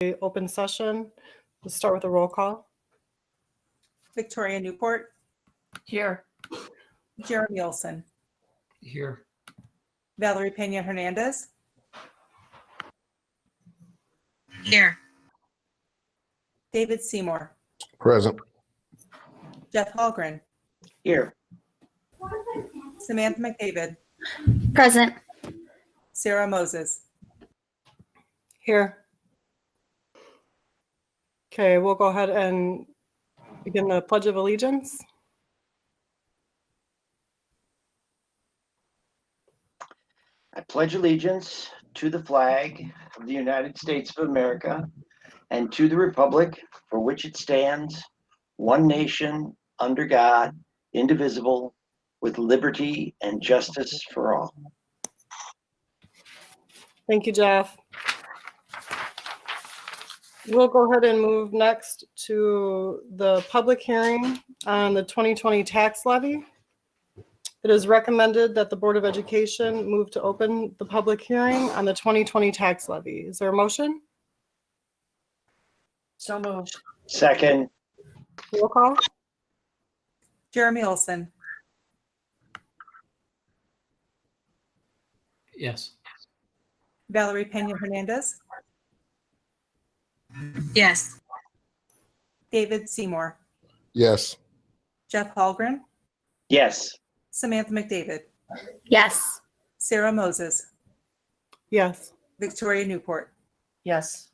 Open session. We'll start with a roll call. Victoria Newport. Here. Jeremy Olson. Here. Valerie Pena Hernandez. Here. David Seymour. Present. Jeff Hallgren. Here. Samantha McDavid. Present. Sarah Moses. Here. Okay, we'll go ahead and begin the Pledge of Allegiance. I pledge allegiance to the flag of the United States of America and to the republic for which it stands, one nation, under God, indivisible, with liberty and justice for all. Thank you, Jeff. We'll go ahead and move next to the public hearing on the 2020 tax levy. It is recommended that the Board of Education move to open the public hearing on the 2020 tax levy. Is there a motion? So moved. Second. Roll call. Jeremy Olson. Yes. Valerie Pena Hernandez. Yes. David Seymour. Yes. Jeff Hallgren. Yes. Samantha McDavid. Yes. Sarah Moses. Yes. Victoria Newport. Yes.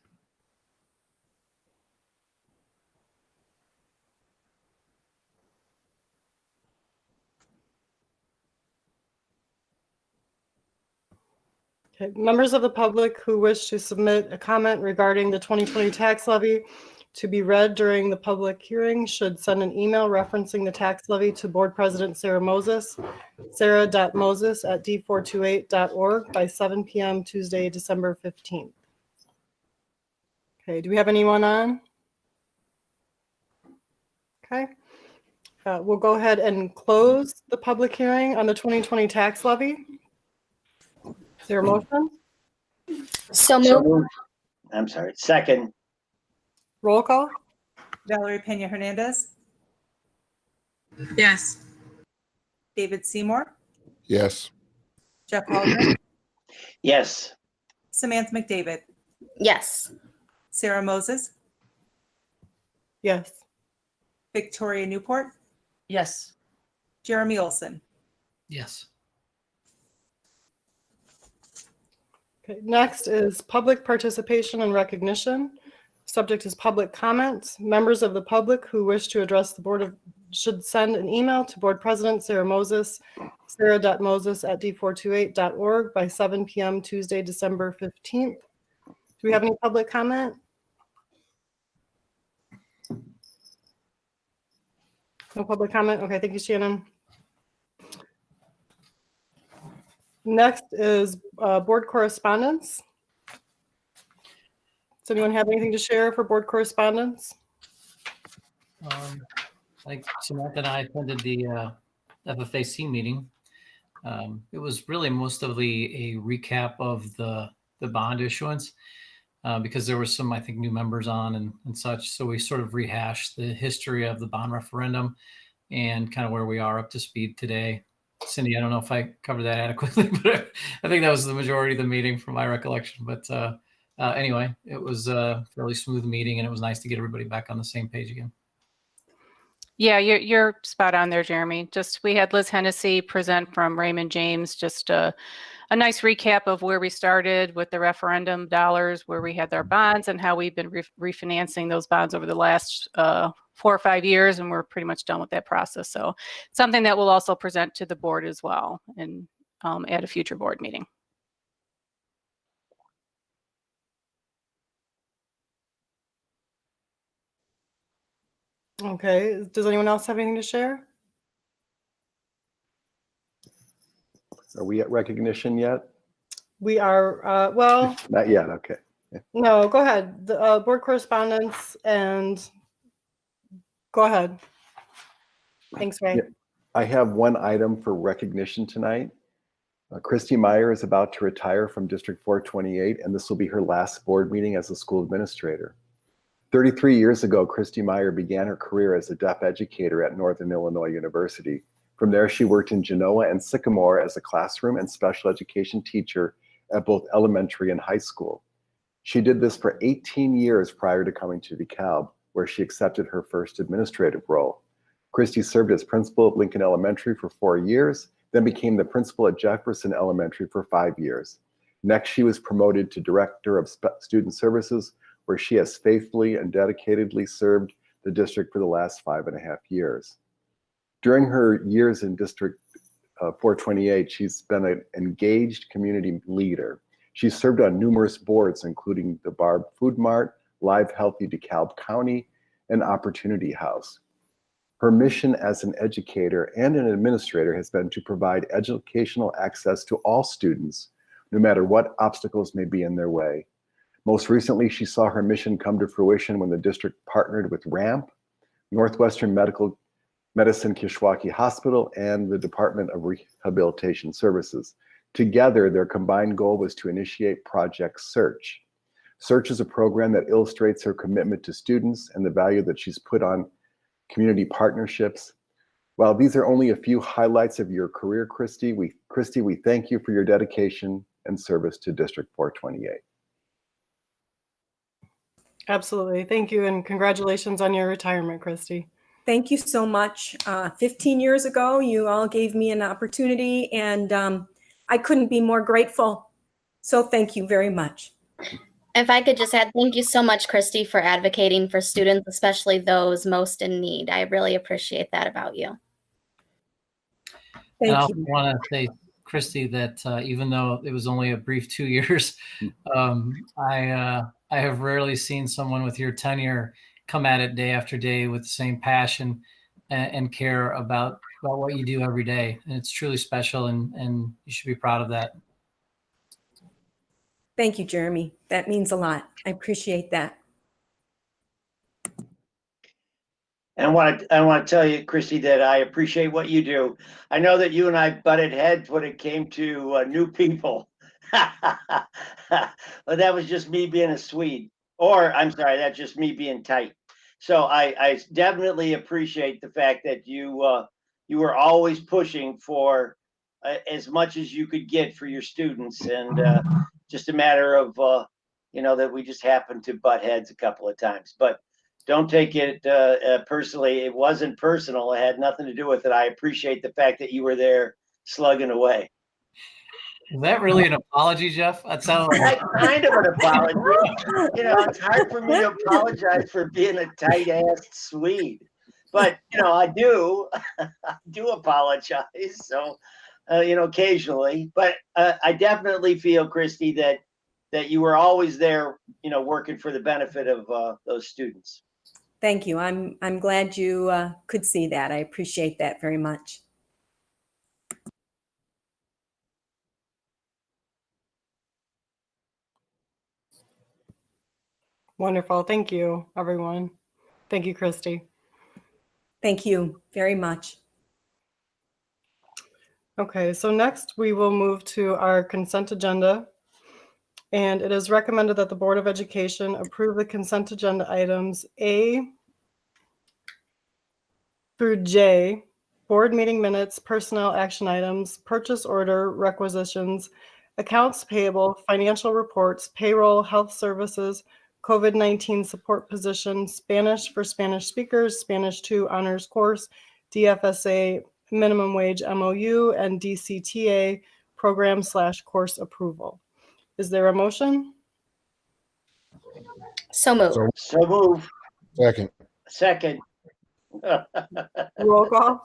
Okay. Members of the public who wish to submit a comment regarding the 2020 tax levy to be read during the public hearing should send an email referencing the tax levy to Board President Sarah Moses, sarah.moses@d428.org by 7 p.m. Tuesday, December 15th. Okay, do we have anyone on? Okay. We'll go ahead and close the public hearing on the 2020 tax levy. Is there a motion? So So moved. moved. I'm sorry. Second. Roll call? Valerie Pena Hernandez. Yes. David Seymour. Yes. Jeff Hallgren. Yes. Samantha McDavid. Yes. Sarah Moses. Yes. Victoria Newport. Yes. Jeremy Olson. Yes. Okay, next is public participation and recognition. Subject is public comments. Members of the public who wish to address the board should send an email to Board President Sarah Moses, sarah.moses@d428.org by 7 p.m. Tuesday, December 15th. Do we have any public comment? No public comment? Okay, thank you, Shannon. Next is board correspondence. Does anyone have anything to share for board correspondence? Like Samantha and I attended the FFAC meeting. It was really mostly a recap of the bond issuance because there were some, I think, new members on and such. So we sort of rehashed the history of the bond referendum and kind of where we are up to speed today. Cindy, I don't know if I covered that adequately, but I think that was the majority of the meeting from my recollection. But anyway, it was a fairly smooth meeting, and it was nice to get everybody back on the same page again. Yeah, you're spot on there, Jeremy. Just we had Liz Hennessy present from Raymond James, just a nice recap of where we started with the referendum dollars, where we had our bonds and how we've been refinancing those bonds over the last 4 or 5 years, and we're pretty much done with that process. So something that we'll also present to the board as well and at a future board meeting. Okay, does anyone else have anything to share? Are we at recognition yet? We are, well, Not yet. Okay. no, go ahead. The board correspondence and go ahead. Thanks, Ray. Yeah. I have one item for recognition tonight. Christy Meyer is about to retire from District 428, and this will be her last board meeting as a school administrator. 33 years ago, Christy Meyer began her career as a deaf educator at Northern Illinois University. From there, she worked in Genoa and Sycamore as a classroom and special education teacher at both elementary and high school. She did this for 18 years prior to coming to DeKalb, where she accepted her first administrative role. Christy served as principal of Lincoln Elementary for 4 years, then became the principal at Jefferson Elementary for 5 years. Next, she was promoted to Director of Student Services, where she has faithfully and dedicatedly served the district for the last 5.5 years. During her years in District 428, she's been an engaged community leader. She served on numerous boards, including the Barb Food Mart, Live Healthy DeKalb County, and Opportunity House. Her mission as an educator and an administrator has been to provide educational access to all students, no matter what obstacles may be in their way. Most recently, she saw her mission come to fruition when the district partnered with RAMP, Northwestern Medicine Kishwaukee Hospital, and the Department of Rehabilitation Services. Together, their combined goal was to initiate Project Search. Search is a program that illustrates her commitment to students and the value that she's put on community partnerships. While these are only a few highlights of your career, Christy, we thank you for your dedication and service to District 428. Absolutely. Thank you. And congratulations on your retirement, Christy. Thank you so much. 15 years ago, you all gave me an opportunity, and I couldn't be more grateful. So thank you very much. If I could just add, thank you so much, Christy, for advocating for students, especially those most in need. I really appreciate that about you. And I Thank you. want to say, Christy, that even though it was only a brief 2 years, I have rarely seen someone with your tenure come at it day after day with the same passion and care about what you do every day. And it's truly special, and you should be proud of that. Thank you, Jeremy. That means a lot. I appreciate that. And I want to tell you, Christy, that I appreciate what you do. I know that you and I butted heads when it came to new people. But that was just me being a Swede. Or, I'm sorry, that's just me being tight. So I definitely appreciate the fact that you were always pushing for as much as you could get for your students. And just a matter of, that we just happened to butt heads a couple of times. But don't take it personally. It wasn't personal. It had nothing to do with it. I appreciate the fact that you were there slugging away. Is that really an apology, Jeff? That sounds like Kind of an apology. It's hard for me to apologize for being a tight-ass Swede. But, I do apologize. So, occasionally. But I definitely feel, Christy, that you were always there, working for the benefit of those students. Thank you. I'm glad you could see that. I appreciate that very much. Wonderful. Thank you, everyone. Thank you, Christy. Thank you very much. Okay, so next we will move to our consent agenda. And it is recommended that the Board of Education approve the consent agenda items A through J, board meeting minutes, personnel action items, purchase order requisitions, accounts payable, financial reports, payroll, health services, COVID-19 support position, Spanish for Spanish speakers, Spanish 2 honors course, DFSA minimum wage MOU, and DCTA program/course approval. Is there a motion? So moved. So move. Second. Roll call?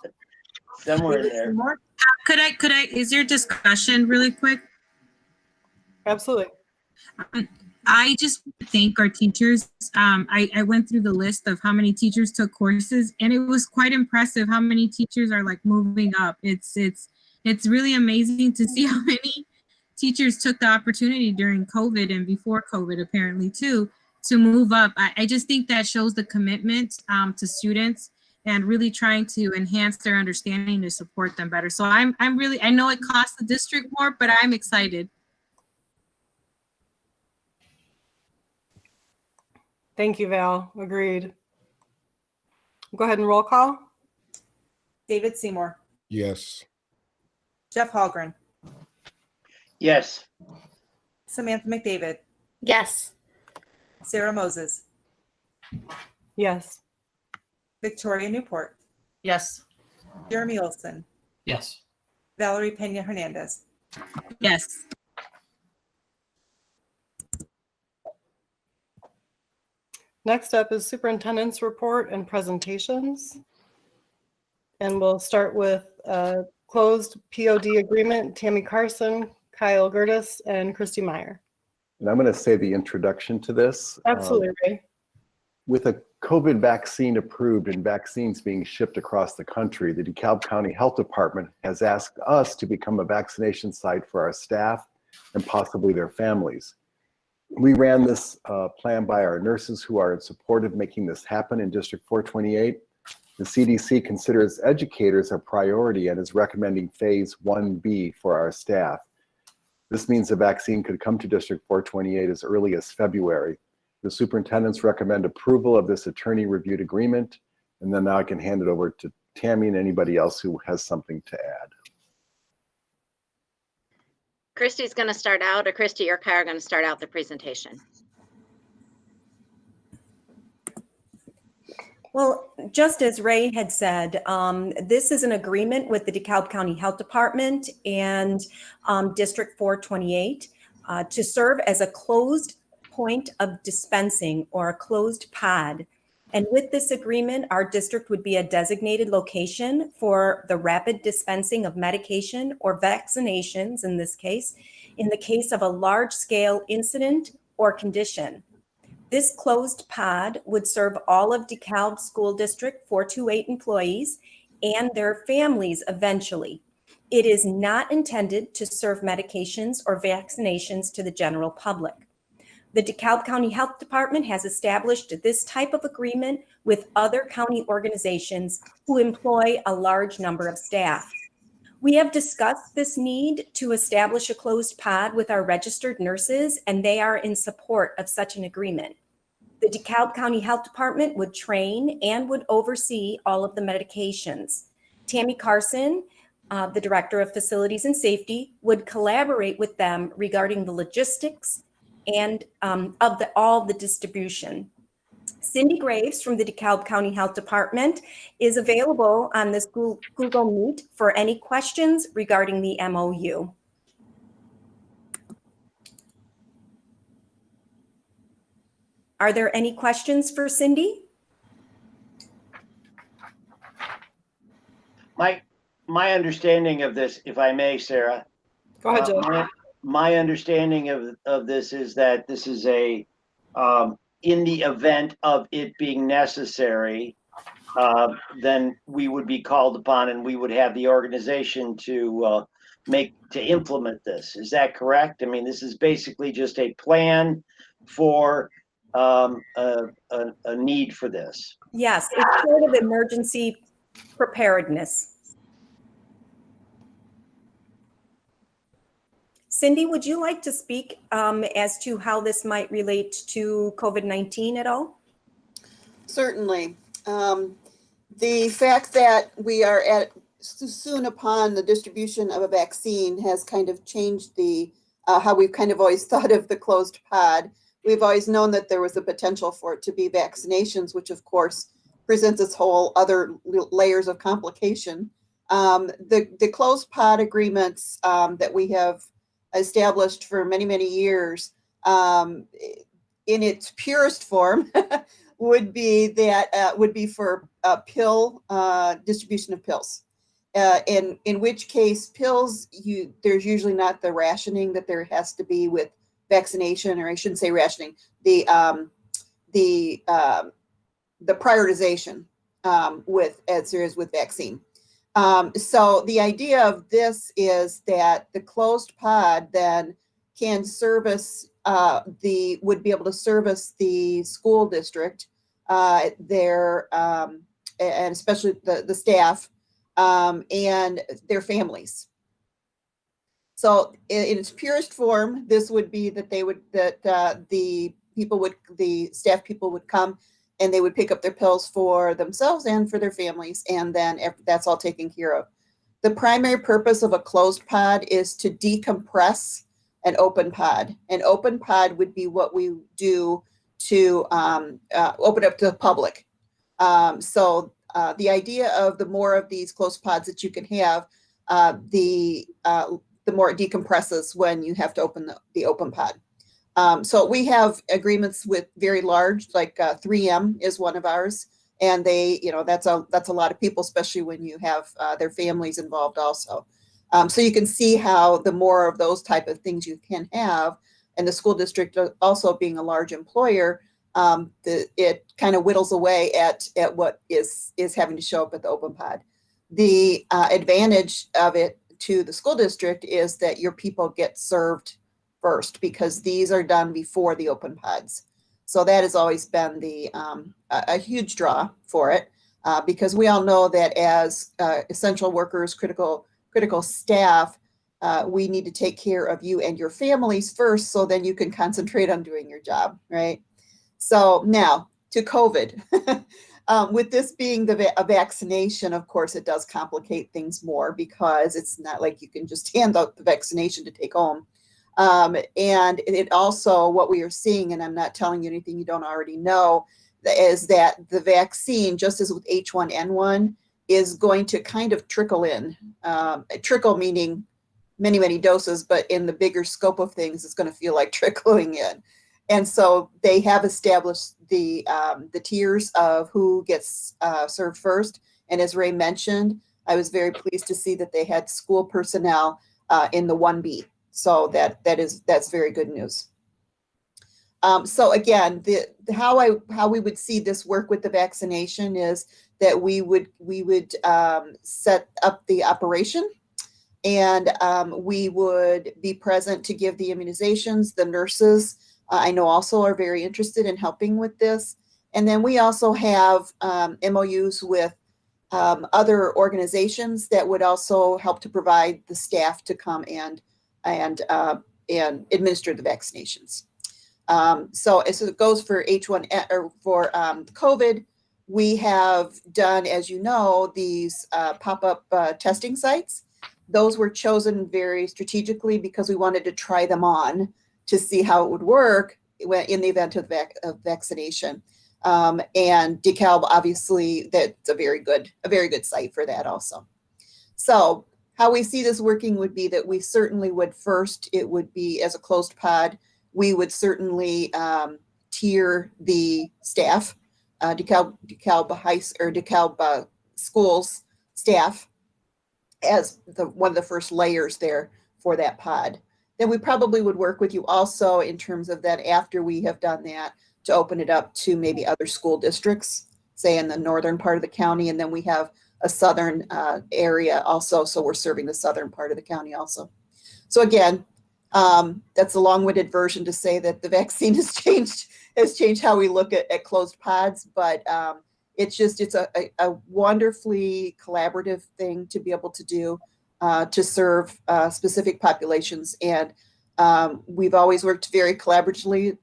Somewhere in there. Could I, is there discussion really quick? Absolutely. I just thank our teachers. I went through the list of how many teachers took courses, and it was quite impressive how many teachers are like moving up. It's really amazing to see how many teachers took the opportunity during COVID and before COVID apparently too, to move up. I just think that shows the commitment to students and really trying to enhance their understanding to support them better. So I'm really, I know it costs the district more, but I'm excited. Thank you, Val. Agreed. Go ahead and roll call. David Seymour, Yes. Jeff Hallgren, Yes. Samantha McDavid, Yes. Sarah Moses, Yes. Victoria Newport, Yes. Jeremy Olson, Yes. Valerie Pena Hernandez. Yes. Next up is superintendent's report and presentations. And we'll start with closed POD agreement, Tammy Carson, Kyle Gertis, and Christy Meyer. And I'm going to say the introduction to this. Absolutely, Ray. With a COVID vaccine approved and vaccines being shipped across the country, the DeKalb County Health Department has asked us to become a vaccination site for our staff and possibly their families. We ran this plan by our nurses who are in support of making this happen in District 428. The CDC considers educators a priority and is recommending phase 1B for our staff. This means the vaccine could come to District 428 as early as February. The superintendents recommend approval of this attorney-reviewed agreement, and then now I can hand it over to Tammy and anybody else who has something to add. Christy's going to start out, or Christy or Kyle are going to start out the presentation. Well, just as Ray had said, this is an agreement with the DeKalb County Health Department and District 428 to serve as a closed point of dispensing or a closed pod. And with this agreement, our district would be a designated location for the rapid dispensing of medication or vaccinations, in this case, in the case of a large-scale incident or condition. This closed pod would serve all of DeKalb School District 428 employees and their families eventually. It is not intended to serve medications or vaccinations to the general public. The DeKalb County Health Department has established this type of agreement with other county organizations who employ a large number of staff. We have discussed this need to establish a closed pod with our registered nurses, and they are in support of such an agreement. The DeKalb County Health Department would train and would oversee all of the medications. Tammy Carson, the Director of Facilities and Safety, would collaborate with them regarding the logistics and all the distribution. Cindy Graves from the DeKalb County Health Department is available on this Google Meet for any questions regarding the MOU. Are there any questions for Cindy? My understanding of this, if I may, Sarah. Go ahead, Joe. My understanding of this is that this is a, in the event of it being necessary, then we would be called upon and we would have the organization to implement this. Is that correct? I mean, this is basically just a plan for a need for this. Yes, it's sort of emergency preparedness. Cindy, would you like to speak as to how this might relate to COVID-19 at all? Certainly. The fact that we are soon upon the distribution of a vaccine has kind of changed the how we've kind of always thought of the closed pod. We've always known that there was a potential for it to be vaccinations, which of course presents its whole other layers of complication. The closed pod agreements that we have established for many, many years, in its purest form, would be for pill distribution of pills. In which case, pills, there's usually not the rationing that there has to be with vaccination, or I shouldn't say rationing, the prioritization with as there is with vaccine. So the idea of this is that the closed pod then can service would be able to service the school district, their and especially the staff and their families. So in its purest form, this would be that the staff people would come and they would pick up their pills for themselves and for their families, and then that's all taken care of. The primary purpose of a closed pod is to decompress an open pod. An open pod would be what we do to open up to the public. So the idea of the more of these closed pods that you can have, the more it decompresses when you have to open the open pod. So we have agreements with very large, like 3M is one of ours, and they, that's a lot of people, especially when you have their families involved also. So you can see how the more of those type of things you can have, and the school district also being a large employer, it kind of whittles away at what is having to show up at the open pod. The advantage of it to the school district is that your people get served first, because these are done before the open pods. So that has always been a huge draw for it, because we all know that as essential workers, critical staff, we need to take care of you and your families first, so then you can concentrate on doing your job, right? So now to COVID. With this being a vaccination, of course, it does complicate things more, because it's not like you can just hand out the vaccination to take home. And it also, what we are seeing, and I'm not telling you anything you don't already know, is that the vaccine, just as with H1N1, is going to kind of trickle in. Trickle meaning many, many doses, but in the bigger scope of things, it's going to feel like trickling in. And so they have established the tiers of who gets served first. And as Ray mentioned, I was very pleased to see that they had school personnel in the 1B. So that's very good news. So again, how we would see this work with the vaccination is that we would set up the operation, and we would be present to give the immunizations. The nurses, I know, also are very interested in helping with this. And then we also have MOUs with other organizations that would also help to provide the staff to come and administer the vaccinations. So as it goes for H1 or for COVID, we have done, as you know, these pop-up testing sites. Those were chosen very strategically because we wanted to try them on to see how it would work in the event of vaccination. And DeKalb, obviously, that's a very good site for that also. So how we see this working would be that we certainly would first, it would be as a closed pod, we would certainly tier the staff, DeKalb schools staff as one of the first layers there for that pod. Then we probably would work with you also in terms of that after we have done that to open it up to maybe other school districts, say in the northern part of the county, and then we have a southern area also, so we're serving the southern part of the county also. So again, that's a long-winded version to say that the vaccine has changed how we look at closed pods, but it's a wonderfully collaborative thing to be able to do to serve specific populations. And we've always worked very collaboratively,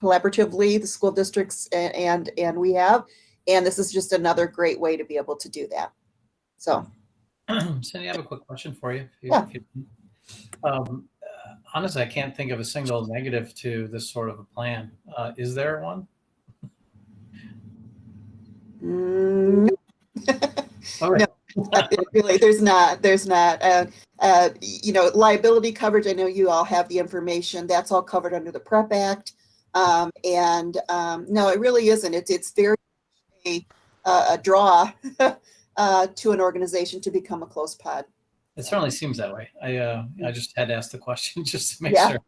the school districts and we have, and this is just another great way to be able to do that. So, Cindy, I have a quick question for you. Yeah. Honestly, I can't think of a single negative to this sort of a plan. Is there one? No. All right. No, really, there's not. Liability coverage, I know you all have the information. That's all covered under the PrEP Act. No, it really isn't. It's very a draw to an organization to become a closed pod. It certainly seems that way. I just had to ask the question just to make Yeah. sure.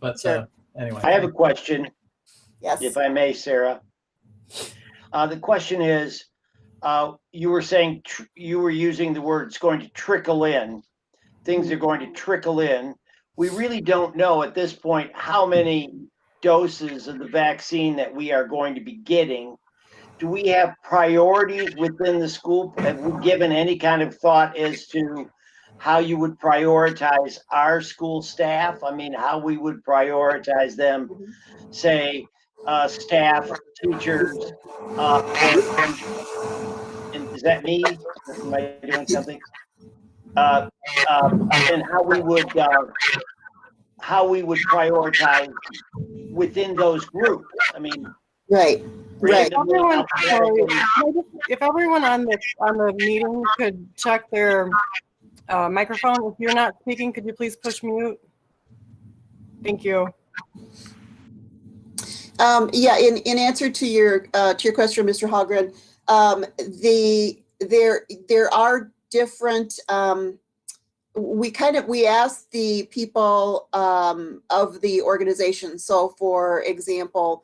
But Sure. Anyway. I have a question, Yes. if I may, Sarah. The question is, you were saying you were using the word it's going to trickle in. Things are going to trickle in. We really don't know at this point how many doses of the vaccine that we are going to be getting. do we have priorities within the school? Have we given any kind of thought as to how you would prioritize our school staff? I mean, how we would prioritize them, say, staff, teachers, and is that me? Am I doing something? And how we would prioritize within those groups. I mean, Right. Right. If everyone on the meeting could check their microphone. If you're not speaking, could you please push mute? Thank you. Yeah, in answer to your question, Mr. Hallgren, there are different. We asked the people of the organization. So, for example,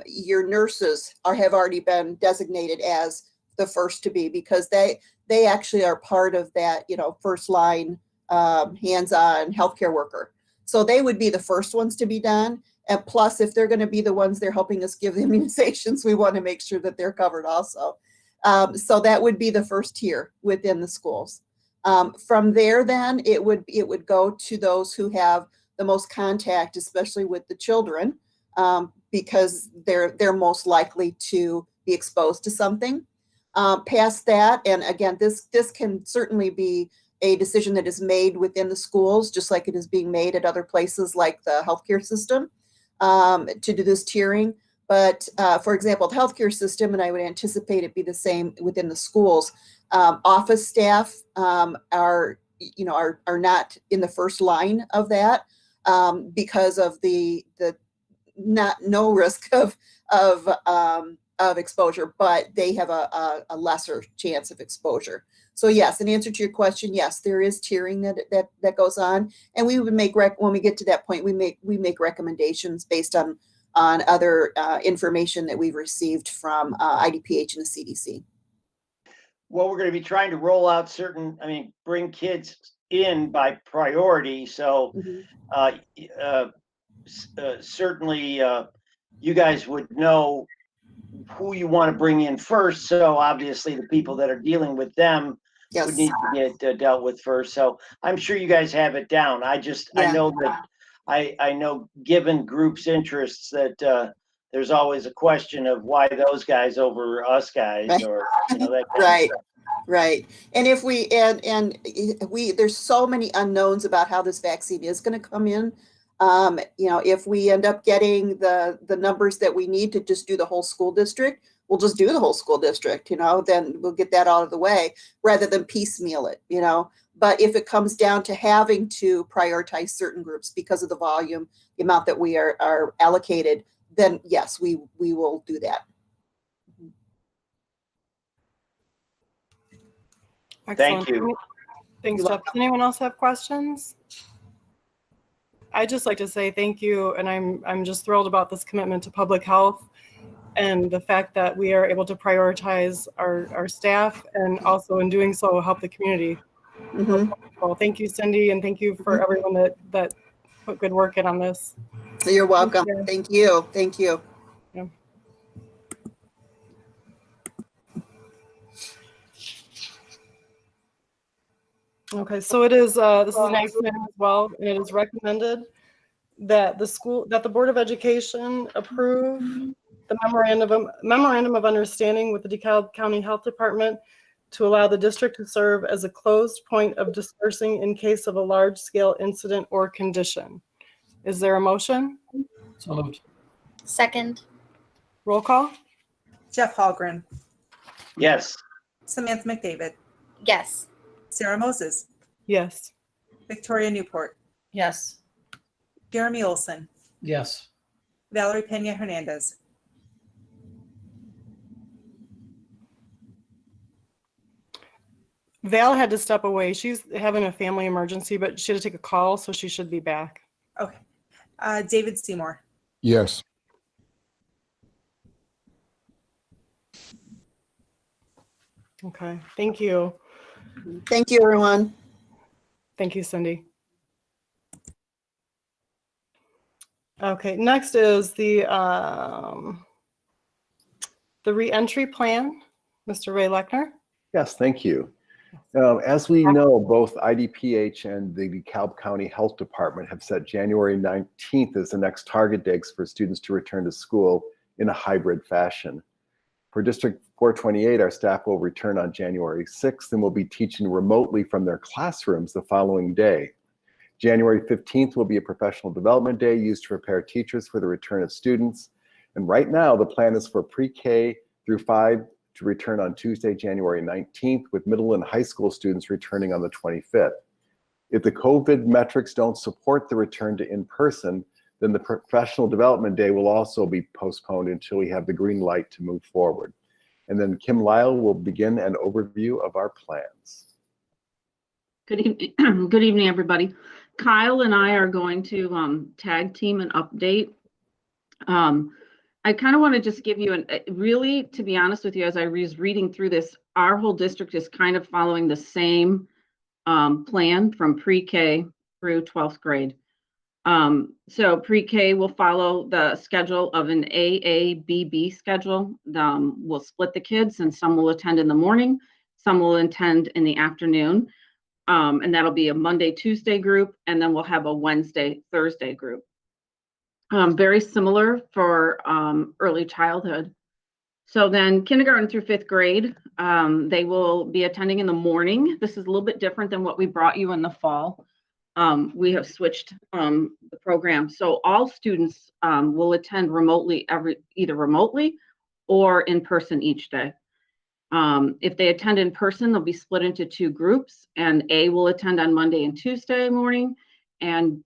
your nurses have already been designated as the first to be, because they actually are part of that, first line hands-on healthcare worker. So they would be the first ones to be done. And plus, if they're going to be the ones they're helping us give the immunizations, we want to make sure that they're covered also. So that would be the first tier within the schools. From there, then it would go to those who have the most contact, especially with the children, because they're most likely to be exposed to something. Past that, and again, this can certainly be a decision that is made within the schools, just like it is being made at other places like the healthcare system, to do this tiering. But for example, the healthcare system, and I would anticipate it be the same within the schools, office staff are not in the first line of that because of the no risk of exposure, but they have a lesser chance of exposure. So yes, in answer to your question, yes, there is tiering that goes on, and we would make when we get to that point, we make recommendations based on other information that we've received from IDPH and the CDC. Well, we're going to be trying to roll out bring kids in by priority. So certainly you guys would know who you want to bring in first. So obviously the people that are dealing with them would need to get dealt with first. So I'm sure you guys have it down. I know that I know, given groups' interests, that there's always a question of why those guys over us guys, right. Or that right. Right. And if there's so many unknowns about how this vaccine is going to come in. If we end up getting the numbers that we need to just do the whole school district, we'll just do the whole school district, then we'll get that out of the way rather than piecemeal it, But if it comes down to having to prioritize certain groups because of the volume, the amount that we are allocated, then yes, we will do that. Excellent. Thank you. Thanks, Jeff. Does anyone else have questions? I'd just like to say thank you, and I'm just thrilled about this commitment to public health and the fact that we are able to prioritize our staff, and also in doing so help the community. Well, thank you, Cindy, and thank you for everyone that put good work in on this. You're welcome. Thank you. Thank you. Yeah. Okay, so it is, this is an action as well, and it is recommended that the Board of Education approve the memorandum of understanding with the DeKalb County Health Department to allow the district to serve as a closed point of dispersing in case of a large-scale incident or condition. Is there a motion? So moved. Second. Roll call? Jeff Hallgren, Yes. Samantha McDavid, Yes. Sarah Moses, Yes. Victoria Newport, Yes. Jeremy Olson, Yes. Valerie Pena Hernandez. Val had to step away. She's having a family emergency, but she had to take a call, so she should be back. Okay. David Seymour, Yes. Okay, thank you. Thank you, everyone. Thank you, Cindy. Okay, next is the The reentry plan, Mr. Ray Lechner. Yes, thank you. As we know, both IDPH and the DeKalb County Health Department have set January 19th as the next target dates for students to return to school in a hybrid fashion. For District 428, our staff will return on January 6th and will be teaching remotely from their classrooms the following day. January 15th will be a professional development day used to prepare teachers for the return of students. And right now, the plan is for pre-K through 5 to return on Tuesday, January 19th, with middle and high school students returning on the 25th. If the COVID metrics don't support the return to in-person, then the professional development day will also be postponed until we have the green light to move forward. And then Kim Lyle will begin an overview of our plans. Good evening, everybody. Kyle and I are going to tag team an update. I kind of want to just give you really, to be honest with you, as I was reading through this, our whole district is kind of following the same plan from pre-K through 12th grade. So pre-K will follow the schedule of an AABB schedule. We'll split the kids, and some will attend in the morning, some will attend in the afternoon. And that'll be a Monday, Tuesday group, and then we'll have a Wednesday, Thursday group. Very similar for early childhood. So then kindergarten through 5th grade, they will be attending in the morning. This is a little bit different than what we brought you in the fall. We have switched the program. So all students will attend remotely, either remotely or in person each day. If they attend in person, they'll be split into 2 groups, and A will attend on Monday and Tuesday morning, and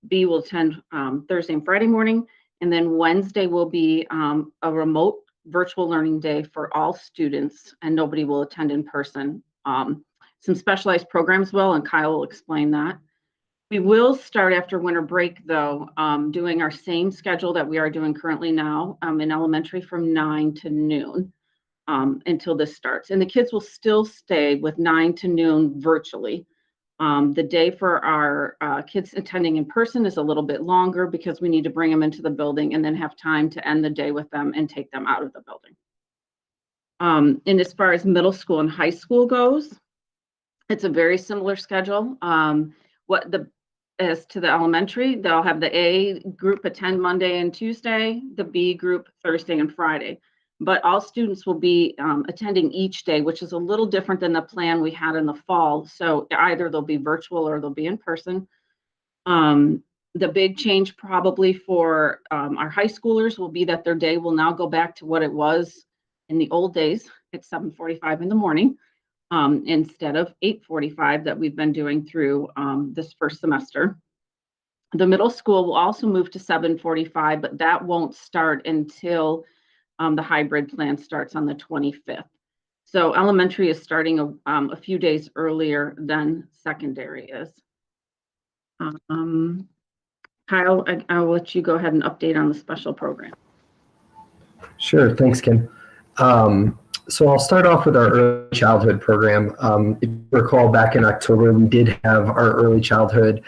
B will attend Thursday and Friday morning. And then Wednesday will be a remote virtual learning day for all students, and nobody will attend in person. Some specialized programs will, and Kyle will explain that. We will start after winter break, though, doing our same schedule that we are doing currently now in elementary from 9 to noon until this starts. And the kids will still stay with 9 to noon virtually. The day for our kids attending in person is a little bit longer because we need to bring them into the building and then have time to end the day with them and take them out of the building. And as far as middle school and high school goes, it's a very similar schedule. As to the elementary, they'll have the A group attend Monday and Tuesday, the B group Thursday and Friday. But all students will be attending each day, which is a little different than the plan we had in the fall. So either they'll be virtual or they'll be in person. The big change probably for our high schoolers will be that their day will now go back to what it was in the old days at 7:45 in the morning instead of 8:45 that we've been doing through this first semester. The middle school will also move to 7:45, but that won't start until the hybrid plan starts on the 25th. So elementary is starting a few days earlier than secondary is. Kyle, I'll let you go ahead and update on the special program. Sure, thanks, Kim. So I'll start off with our early childhood program. If you recall, back in October, we did have our early childhood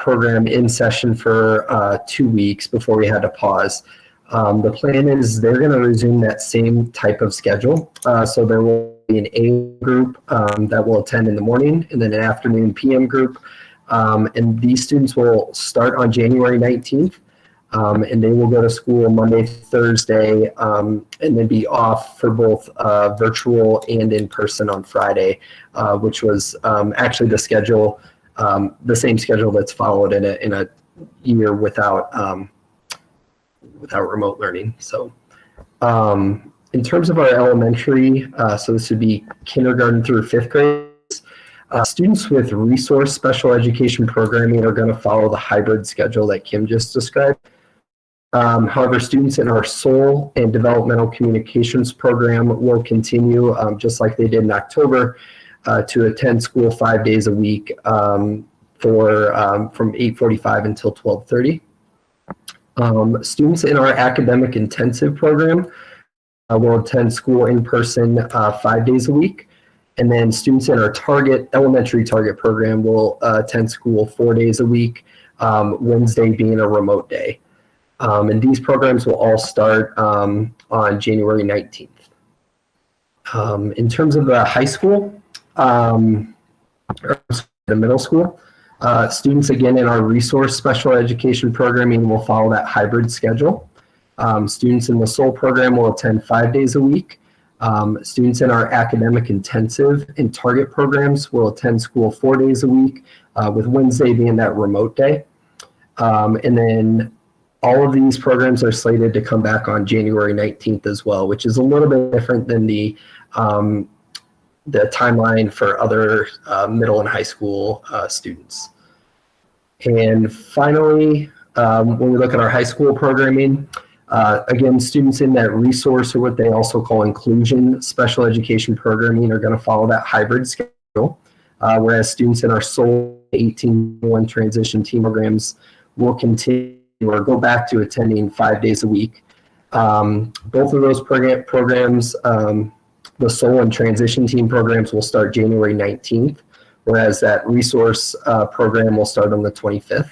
program in session for 2 weeks before we had to pause. The plan is they're going to resume that same type of schedule. So there will be an A group that will attend in the morning, and then an afternoon PM group. And these students will start on January 19th, and they will go to school Monday, Thursday, and then be off for both virtual and in person on Friday, which was actually the schedule, the same schedule that's followed in a year without remote learning. So in terms of our elementary, so this would be kindergarten through 5th grade, students with resource special education programming are going to follow the hybrid schedule that Kim just described. However, students in our SOL and developmental communications program will continue just like they did in October to attend school 5 days a week from 8:45 until 12:30. Students in our academic intensive program will attend school in person 5 days a week. And then students in our elementary target program will attend school 4 days a week, Wednesday being a remote day. And these programs will all start on January 19th. In terms of the high school, or the middle school, students again in our resource special education programming will follow that hybrid schedule. Students in the SOL program will attend 5 days a week. Students in our academic intensive and target programs will attend school 4 days a week, with Wednesday being that remote day. And then all of these programs are slated to come back on January 19th as well, which is a little bit different than the timeline for other middle and high school students. And finally, when we look at our high school programming, again, students in that resource, or what they also call inclusion special education programming, are going to follow that hybrid schedule, whereas students in our SOL 18-1 transition team programs will continue or go back to attending 5 days a week. Both of those programs, the SOL and transition team programs, will start January 19th, whereas that resource program will start on the 25th.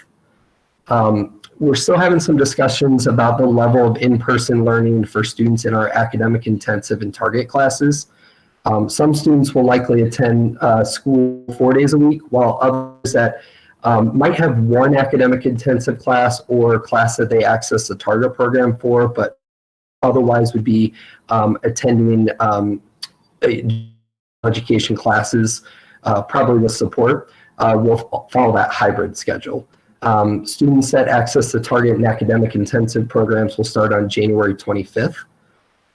We're still having some discussions about the level of in-person learning for students in our academic intensive and target classes. Some students will likely attend school 4 days a week, while others that might have one academic intensive class or class that they access the target program for, but otherwise would be attending education classes, probably with support, will follow that hybrid schedule. Students that access the target and academic intensive programs will start on January 25th.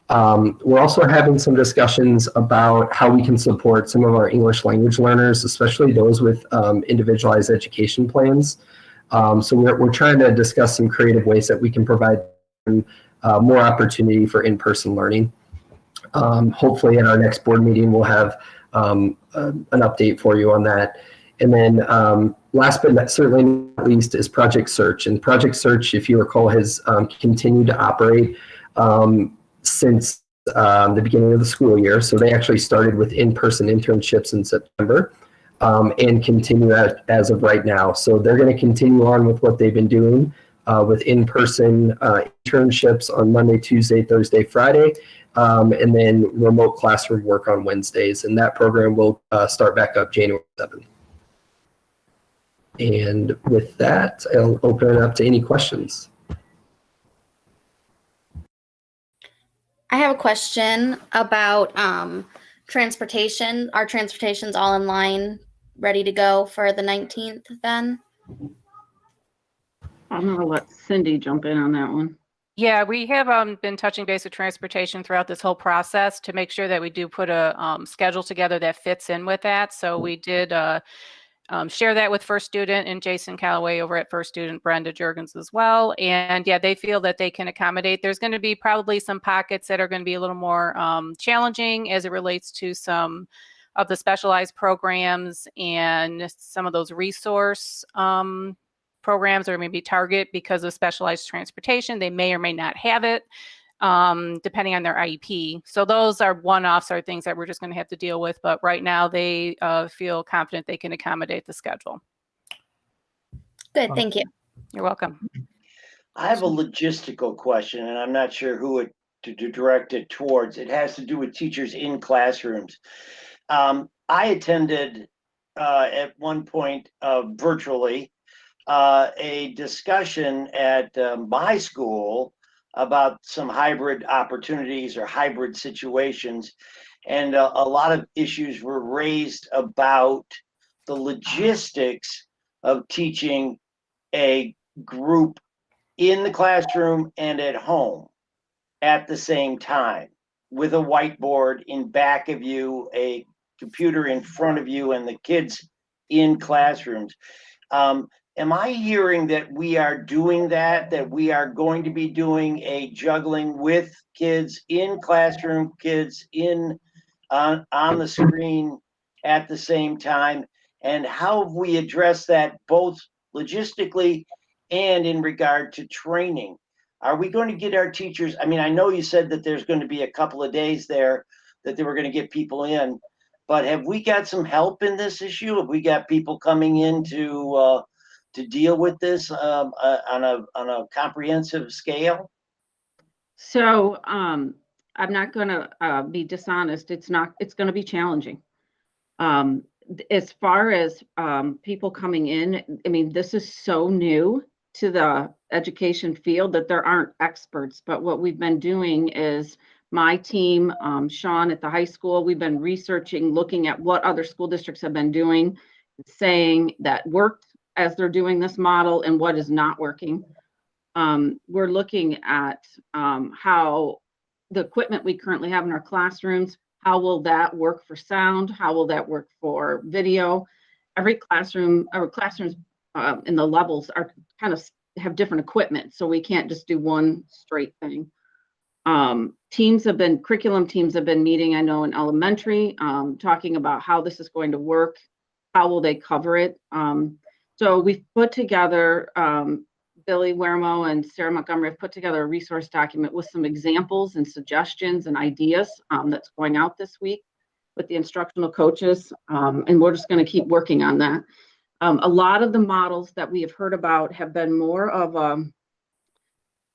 We're also having some discussions about how we can support some of our English language learners, especially those with individualized education plans. So we're trying to discuss some creative ways that we can provide them, more opportunity for in-person learning. Hopefully in our next board meeting, we'll have an update for you on that. And then last but certainly not least is Project Search. And Project Search, if you recall, has continued to operate since the beginning of the school year. So they actually started with in-person internships in September and continue as of right now. So they're going to continue on with what they've been doing with in-person internships on Monday, Tuesday, Thursday, Friday, and then remote classroom work on Wednesdays. And that program will start back up January 7th. And with that, I'll open it up to any questions. I have a question about transportation. Are transportations all in line, ready to go for the 19th then? I'm gonna let Cindy jump in on that one. Yeah, we have been touching base with transportation throughout this whole process to make sure that we do put a schedule together that fits in with that. So we did share that with First Student and Jason Calloway over at First Student, Brenda Juergens as well. And yeah, they feel that they can accommodate. There's going to be probably some pockets that are going to be a little more challenging as it relates to some of the specialized programs and some of those resource programs are maybe target because of specialized transportation. They may or may not have it. Depending on their IEP. So those are one-offs, are things that we're just going to have to deal with. But right now they feel confident they can accommodate the schedule. Good, thank you. You're welcome. I have a logistical question, and I'm not sure who to direct it towards. It has to do with teachers in classrooms. I attended at one point virtually a discussion at my school about some hybrid opportunities or hybrid situations. And a lot of issues were raised about the logistics of teaching a group in the classroom and at home at the same time, with a whiteboard in back of you, a computer in front of you, and the kids in classrooms. Am I hearing that we are doing that we are going to be doing a juggling with kids in classroom, kids in on the screen at the same time? And how have we addressed that both logistically and in regard to training? Are we going to get our teachers? I mean, I know you said that there's going to be a couple of days there that they were going to get people in, but have we got some help in this issue? Have we got people coming in to to deal with this on a comprehensive scale? So I'm not going to be dishonest. It's going to be challenging. As far as people coming in, I mean, this is so new to the education field that there aren't experts. But what we've been doing is my team, Sean at the high school, we've been researching, looking at what other school districts have been doing, saying that worked as they're doing this model and what is not working. We're looking at how the equipment we currently have in our classrooms, how will that work for sound? How will that work for video? Every classroom, our classrooms in the levels are kind of have different equipment, so we can't just do one straight thing. Curriculum teams have been meeting, I know in elementary, talking about how this is going to work, how will they cover it. So we've put together, Billy Wermo and Sarah Montgomery have put together a resource document with some examples and suggestions and ideas that's going out this week with the instructional coaches. And we're just going to keep working on that. A lot of the models that we have heard about have been more of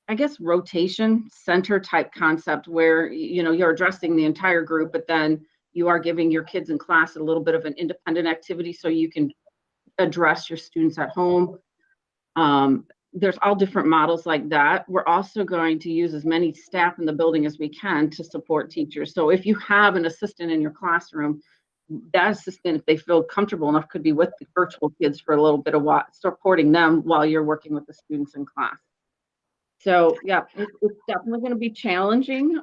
I guess, rotation center type concept where, you know, you're addressing the entire group, but then you are giving your kids in class a little bit of an independent activity so you can address your students at home. There's all different models like that. We're also going to use as many staff in the building as we can to support teachers. So if you have an assistant in your classroom, that assistant, if they feel comfortable enough, could be with the virtual kids for a little bit of while, supporting them while you're working with the students in class. So yeah, it's definitely going to be challenging.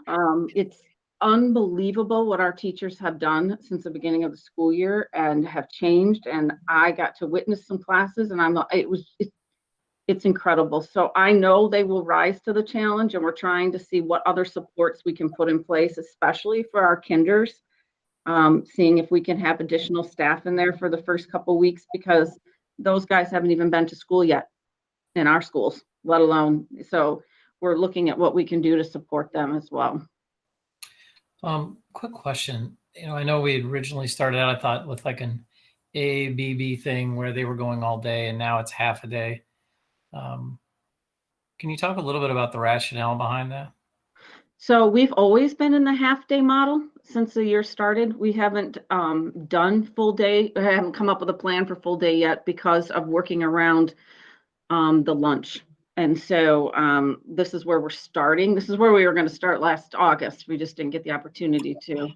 It's unbelievable what our teachers have done since the beginning of the school year and have changed. And I got to witness some classes, and it's incredible. So I know they will rise to the challenge, and we're trying to see what other supports we can put in place, especially for our kinders. Seeing if we can have additional staff in there for the first couple weeks, because those guys haven't even been to school yet in our schools, let alone, so we're looking at what we can do to support them as well. Quick question. You know, I know we had originally started out, I thought, with like an ABB thing where they were going all day, and now it's half a day. Can you talk a little bit about the rationale behind that? So we've always been in the half-day model since the year started. We haven't done full day. I haven't come up with a plan for full day yet because of working around the lunch. And so this is where we're starting. This is where we were going to start last August. We just didn't get the opportunity to,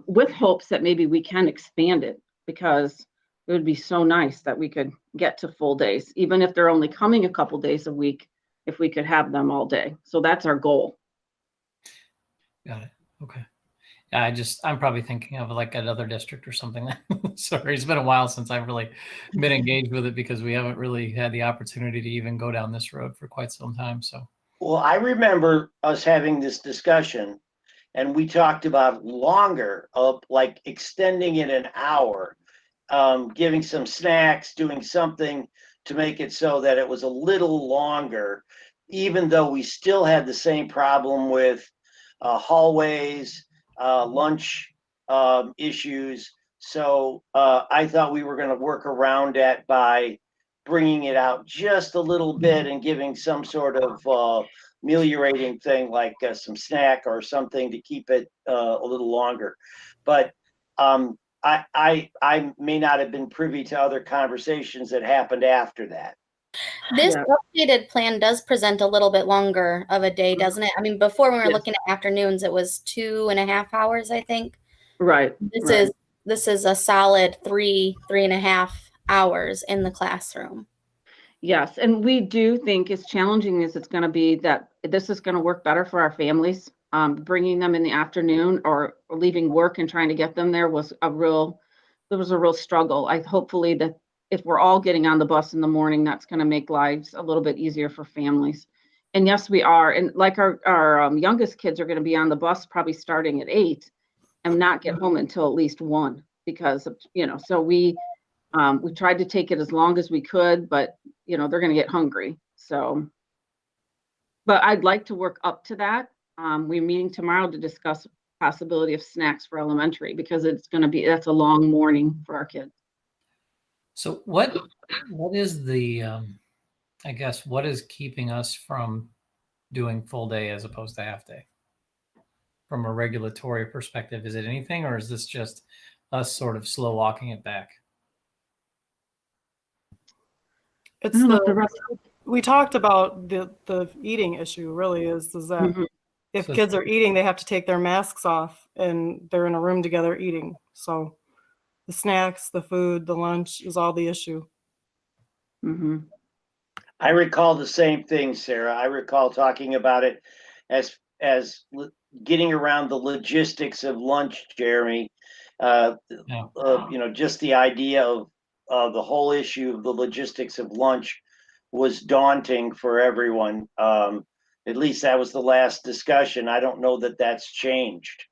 with hopes that maybe we can expand it, because it would be so nice that we could get to full days, even if they're only coming a couple days a week, if we could have them all day. So that's our goal. Got it. Okay. I'm probably thinking of like another district or something. Sorry, it's been a while since I've really been engaged with it because we haven't really had the opportunity to even go down this road for quite some time. So, well, I remember us having this discussion, and we talked about longer, of like extending it an hour, giving some snacks, doing something to make it so that it was a little longer, even though we still had the same problem with hallways, lunch issues. So I thought we were going to work around that by bringing it out just a little bit and giving some sort of ameliorating thing like some snack or something to keep it a little longer. But I may not have been privy to other conversations that happened after that. This updated plan does present a little bit longer of a day, doesn't it? I mean, before when we were looking at afternoons, it was 2.5 hours, I think. Right. This is a solid 3.5 hours in the classroom. Yes, and we do think, as challenging as it's going to be, that this is going to work better for our families. Bringing them in the afternoon or leaving work and trying to get them there was a real struggle. Hopefully that if we're all getting on the bus in the morning, that's going to make lives a little bit easier for families. And yes, we are. And like our youngest kids are going to be on the bus probably starting at 8 and not get home until at least 1 because of, so we tried to take it as long as we could, but they're going to get hungry. So, but I'd like to work up to that. We're meeting tomorrow to discuss possibility of snacks for elementary because that's a long morning for our kids. So what is the, I guess, what is keeping us from doing full day as opposed to half day? From a regulatory perspective, is it anything, or is this just us sort of slow walking it back? It's I don't know if the rest. we talked about the eating issue really is that Mhm. if So- kids are eating, they have to take their masks off and they're in a room together eating. So the snacks, the food, the lunch is all the issue. Mhm. I recall the same thing, Sarah. I recall talking about it getting around the logistics of lunch, Jeremy. Yeah. Just the idea of the whole issue of the logistics of lunch was daunting for everyone. At least that was the last discussion. I don't know that that's changed.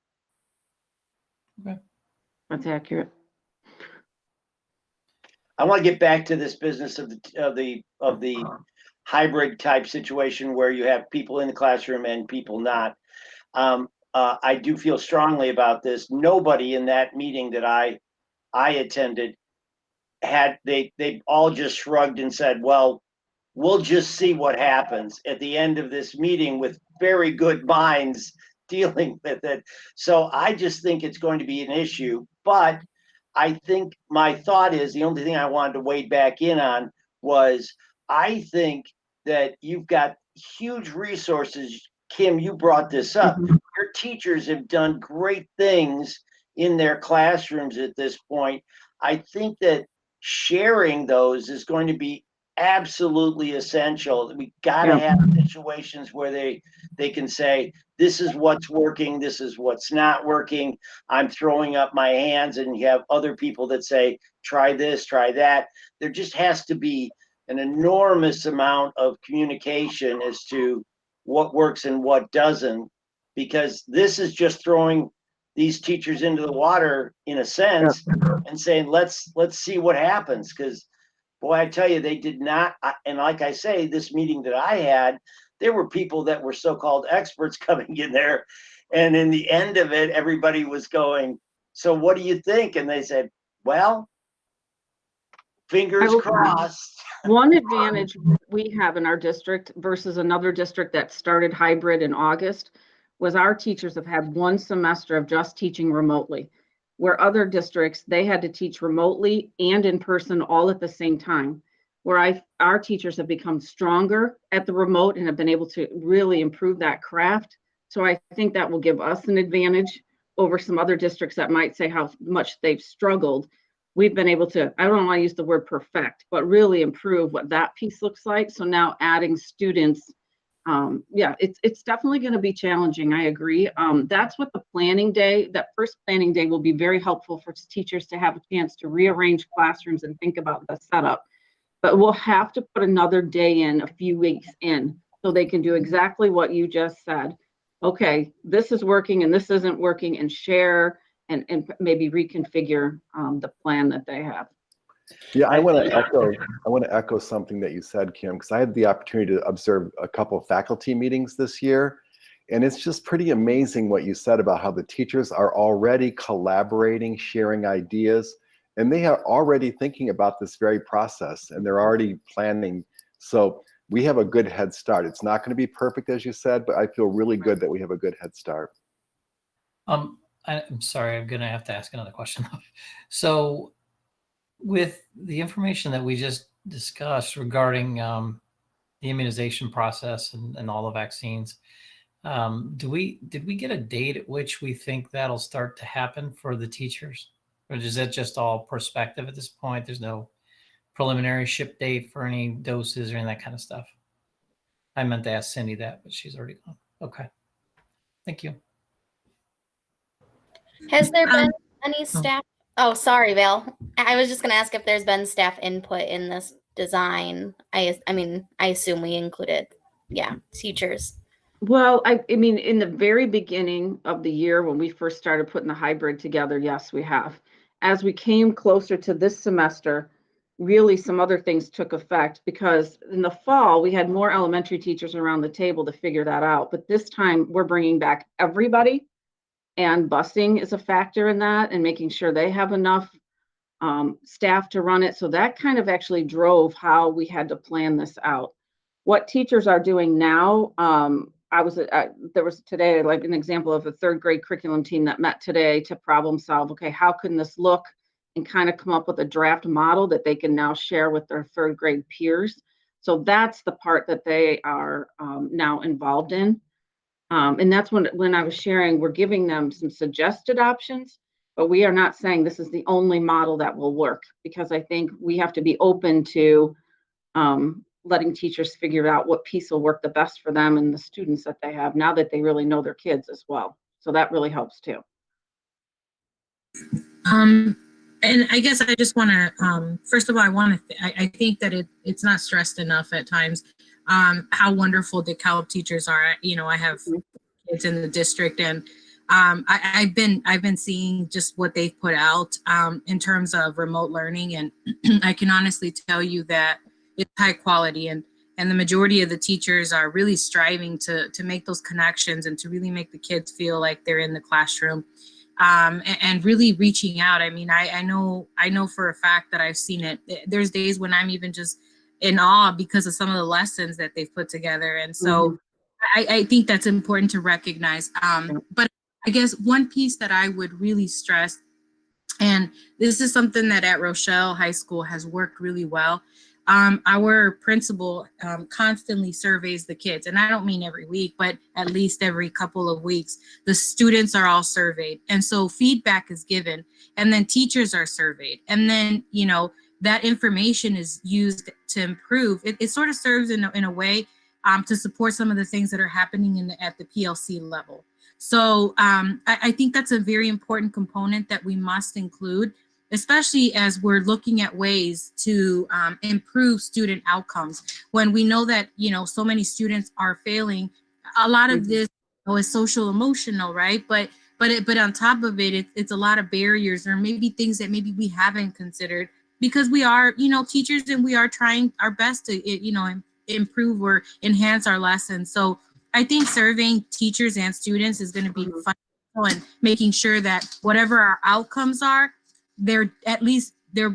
That's accurate. I want to get back to this business of the hybrid type situation where you have people in the classroom and people not. I do feel strongly about this. Nobody in that meeting that I attended they all just shrugged and said, well, we'll just see what happens at the end of this meeting, with very good minds dealing with it. So I just think it's going to be an issue. But I think my thought is, the only thing I wanted to weigh back in on was, I think that you've got huge resources. Kim, you brought this up. Mhm. Your teachers have done great things in their classrooms at this point. I think that sharing those is going to be absolutely essential. We got to Yeah. have situations where they can say, this is what's working, this is what's not working. I'm throwing up my hands, and you have other people that say, try this, try that. There just has to be an enormous amount of communication as to what works and what doesn't, because this is just throwing these teachers into the water in a sense, and saying, let's see what happens. Because boy, I tell you, they did not. And like I say, this meeting that I had, there were people that were so-called experts coming in there, and in the end of it, everybody was going, so what do you think? And they said, well, fingers crossed. One advantage we have in our district versus another district that started hybrid in August was our teachers have had one semester of just teaching remotely, where other districts, they had to teach remotely and in person all at the same time. Where our teachers have become stronger at the remote and have been able to really improve that craft. So I think that will give us an advantage over some other districts that might say how much they've struggled. We've been able to, I don't want to use the word perfect, but really improve what that piece looks like. So now adding students, it's definitely going to be challenging. I agree. That's what the planning day, that first planning day, will be very helpful for teachers to have a chance to rearrange classrooms and think about the setup. But we'll have to put another day in a few weeks in so they can do exactly what you just said. Okay, this is working and this isn't working, and share and maybe reconfigure the plan that they have. Yeah, I want to echo something that you said, Kim, because I had the opportunity to observe a couple of faculty meetings this year, and it's just pretty amazing what you said about how the teachers are already collaborating, sharing ideas, and they are already thinking about this very process, and they're already planning. So we have a good head start. It's not going to be perfect, as you said, but I feel really good that we have a good head start. I'm sorry, I'm going to have to ask another question. So with the information that we just discussed regarding the immunization process and all the vaccines, did we get a date at which we think that'll start to happen for the teachers? Or is that just all perspective at this point? There's no preliminary ship date for any doses or any of that kind of stuff. I meant to ask Cindy that, but she's already gone. Okay. Thank you. Has there been any staff? Oh, sorry, Val. I was just going to ask if there's been staff input in this design. I mean, I assume we included, teachers. Well, I mean, in the very beginning of the year when we first started putting the hybrid together, yes, we have. As we came closer to this semester, really some other things took effect, because in the fall we had more elementary teachers around the table to figure that out. But this time we're bringing back everybody, and busing is a factor in that, and making sure they have enough staff to run it. So that kind of actually drove how we had to plan this out. What teachers are doing now, there was today like an example of a third grade curriculum team that met today to problem solve. Okay, how can this look, and kind of come up with a draft model that they can now share with their third grade peers. So that's the part that they are now involved in. And that's when I was sharing, we're giving them some suggested options, but we are not saying this is the only model that will work, because I think we have to be open to letting teachers figure out what piece will work the best for them and the students that they have, now that they really know their kids as well. So that really helps too. And I guess I just want to, first of all, I think that it's not stressed enough at times how wonderful the DeKalb teachers are. You know, I have kids in the district, and I've been seeing just what they've put out in terms of remote learning, and I can honestly tell you that it's high quality, and the majority of the teachers are really striving to make those connections and to really make the kids feel like they're in the classroom. And really reaching out. I mean, I know for a fact that I've seen it. There's days when I'm even just in awe because of some of the lessons that they've put together. And so I think that's important to recognize. But I guess one piece that I would really stress, and this is something that at Rochelle High School has worked really well. Our principal constantly surveys the kids, and I don't mean every week, but at least every couple of weeks, the students are all surveyed. And so feedback is given, and then teachers are surveyed. And then, you know, that information is used to improve. It sort of serves in a way to support some of the things that are happening at the PLC level. So I think that's a very important component that we must include, especially as we're looking at ways to improve student outcomes. When we know that, you know, so many students are failing, a lot of this is social emotional, right? But on top of it, it's a lot of barriers, or maybe things that maybe we haven't considered, because we are, you know, teachers, and we are trying our best to, you know, improve or enhance our lessons. So I think surveying teachers and students is going to be fun, and making sure that whatever our outcomes are, they're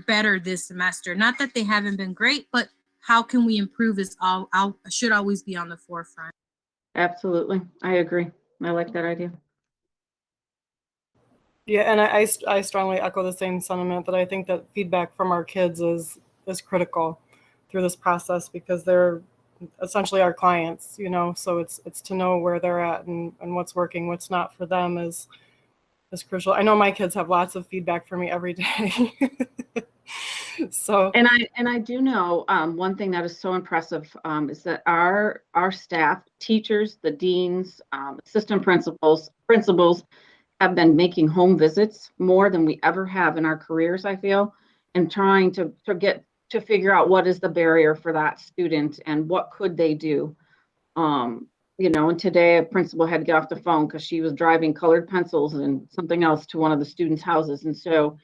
better this semester. Not that they haven't been great, but how can we improve is should always be on the forefront. Absolutely. I agree. I like that idea. Yeah, and I strongly echo the same sentiment, that I think that feedback from our kids is critical through this process, because they're essentially our clients, you know. So it's to know where they're at and what's working, what's not for them is crucial. I know my kids have lots of feedback for me every day. So and I do know one thing that is so impressive is that our staff, teachers, the deans, assistant principals have been making home visits more than we ever have in our careers, I feel, and trying to figure out what is the barrier for that student and what could they do. You know, and today a principal had to get off the phone because she was driving colored pencils and something else to one of the students' houses. And so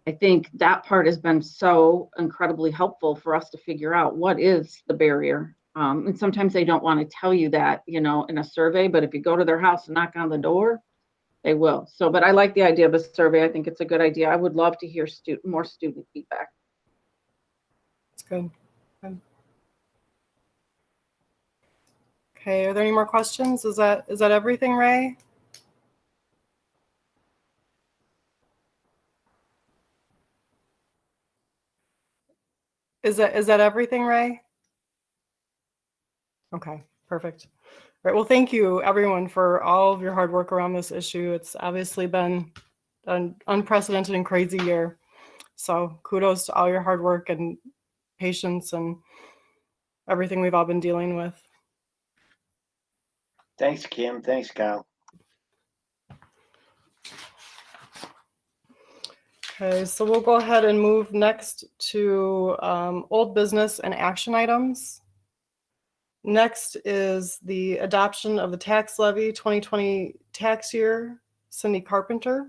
I think that part has been so incredibly helpful for us to figure out what is the barrier. And sometimes they don't want to tell you that, you know, in a survey, but if you go to their house and knock on the door, they will. So, but I like the idea of a survey. I think it's a good idea. I would love to hear more student feedback. it's good. Okay, are there any more questions? Is that everything, Ray? Is that everything, Ray? Okay, perfect. All right, well, thank you everyone for all of your hard work around this issue. It's obviously been an unprecedented and crazy year. So kudos to all your hard work and patience and everything we've all been dealing with. Thanks, Kim. Thanks, Kyle. Okay, so we'll go ahead and move next to old business and action items. Next is the adoption of the tax levy 2020 tax year, Cindy Carpenter.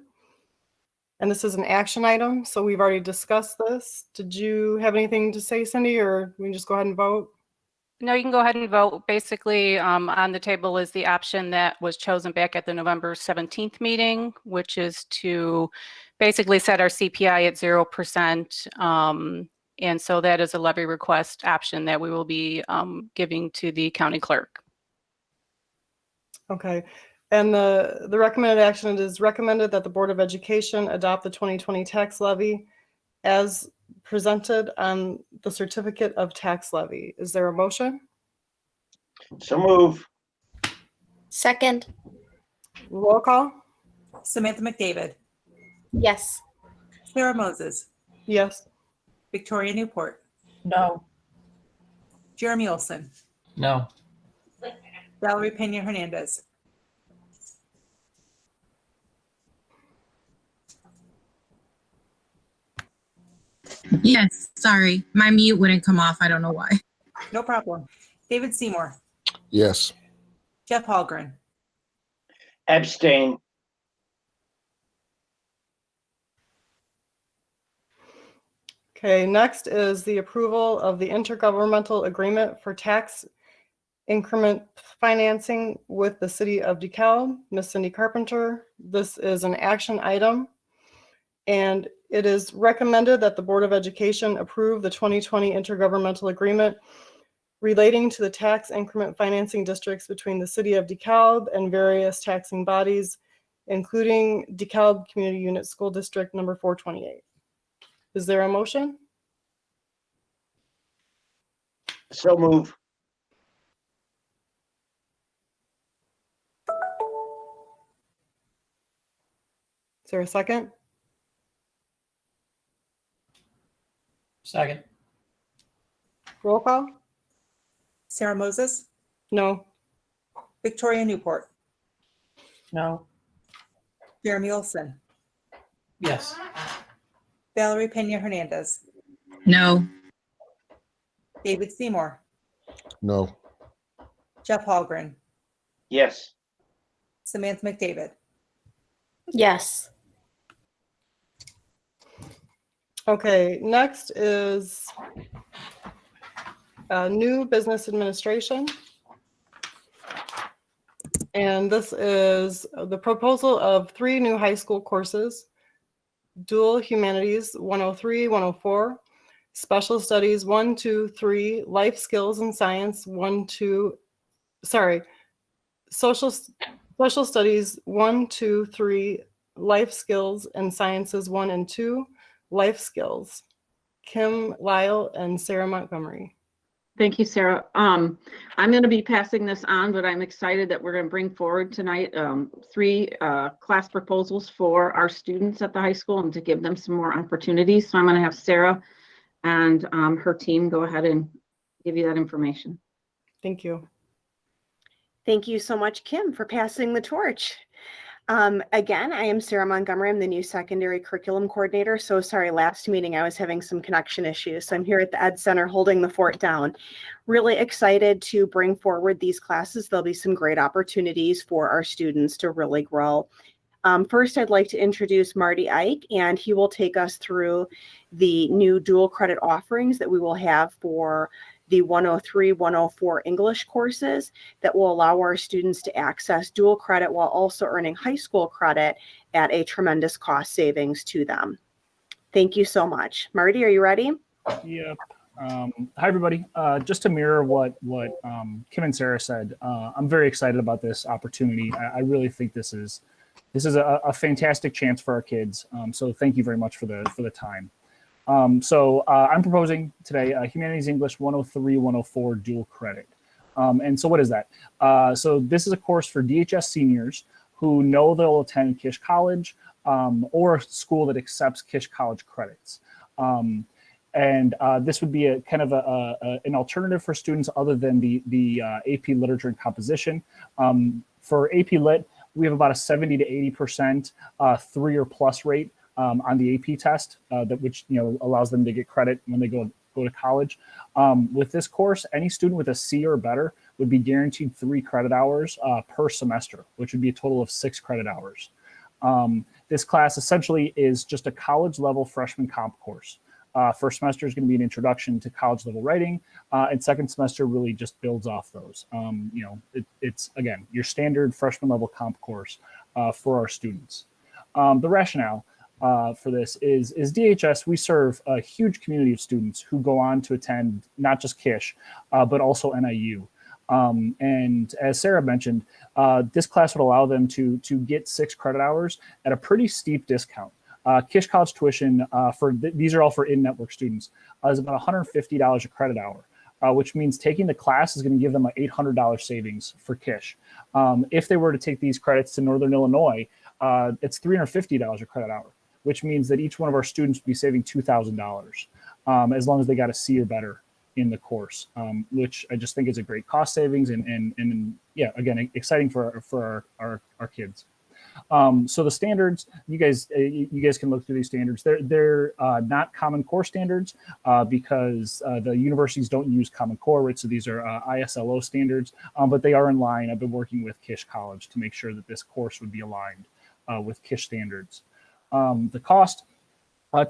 And this is an action item, so we've already discussed this. Did you have anything to say, Cindy, or we can just go ahead and vote? No, you can go ahead and vote. Basically, on the table is the option that was chosen back at the November 17th meeting, which is to basically set our CPI at 0%. And so that is a levy request option that we will be giving to the county clerk. Okay. And the recommended action, it is recommended that the Board of Education adopt the 2020 tax levy as presented on the certificate of tax levy. Is there a motion? So move. Second. Roll call? Samantha McDavid, Yes. Sarah Moses, Yes. Victoria Newport, No. Jeremy Olson, No. Valerie Pena Hernandez. Yes, sorry. My mute wouldn't come off. I don't know why. No problem. David Seymour, Yes. Jeff Hallgren, Abstain. Okay, next is the approval of the intergovernmental agreement for tax increment financing with the city of DeKalb. Ms. Cindy Carpenter, this is an action item. And it is recommended that the Board of Education approve the 2020 intergovernmental agreement relating to the tax increment financing districts between the city of DeKalb and various taxing bodies, including DeKalb Community Unit School District number 428. Is there a motion? So move. Is there a second? Second. Roll call? Sarah Moses, No. Victoria Newport, No. Jeremy Olson, Yes. Valerie Pena Hernandez, No. David Seymour, No. Jeff Hallgren, Yes. Samantha McDavid. Yes. Okay, next is new business administration. And this is the proposal of 3 new high school courses: dual humanities 103, 104, special studies 1, 2, 3, life skills and science 1, 2, social studies 1, 2, 3, life skills and sciences 1 and 2, life skills. Kim Lyle and Sarah Montgomery. Thank you, Sarah. I'm going to be passing this on, but I'm excited that we're going to bring forward tonight 3 class proposals for our students at the high school and to give them some more opportunities. So I'm going to have Sarah and her team go ahead and give you that information. Thank you. Thank you so much, Kim, for passing the torch. Again, I am Sarah Montgomery. I'm the new secondary curriculum coordinator. So sorry, last meeting I was having some connection issues. So I'm here at the Ed Center holding the fort down. Really excited to bring forward these classes. There'll be some great opportunities for our students to really grow. First, I'd like to introduce Marty Ike, and he will take us through the new dual credit offerings that we will have for the 103, 104 English courses that will allow our students to access dual credit while also earning high school credit at a tremendous cost savings to them. Thank you so much. Marty, are you ready? Yep. Hi, everybody. Just to mirror what Kim and Sarah said, I'm very excited about this opportunity. I really think this is a fantastic chance for our kids. So thank you very much for the time. So I'm proposing today Humanities English 103, 104 dual credit. And so what is that? So this is a course for DHS seniors who know they'll attend Kish College or a school that accepts Kish College credits. And this would be a kind of an alternative for students other than the AP Literature and Composition. For AP Lit, we have about a 70 to 80% 3 or plus rate on the AP test, which allows them to get credit when they go to college. With this course, any student with a C or better would be guaranteed 3 credit hours per semester, which would be a total of 6 credit hours. This class essentially is just a college level freshman comp course. First semester is going to be an introduction to college level writing, and second semester really just builds off those. It's again your standard freshman level comp course for our students. The rationale for this is DHS. We serve a huge community of students who go on to attend not just KISH, but also NIU. And as Sarah mentioned, this class would allow them to get 6 credit hours at a pretty steep discount. KISH college tuition these are all for in-network students is about $150 a credit hour, which means taking the class is going to give them an $800 savings for KISH. If they were to take these credits to Northern Illinois, it's $350 a credit hour, which means that each one of our students would be saving $2,000 as long as they got a C or better in the course, which I just think is a great cost savings and yeah, again, exciting for our kids. So the standards, you guys can look through these standards. They're not Common Core standards because the universities don't use Common Core, right? So these are ISLO standards, but they are in line. I've been working with KISH College to make sure that this course would be aligned with KISH standards. The cost,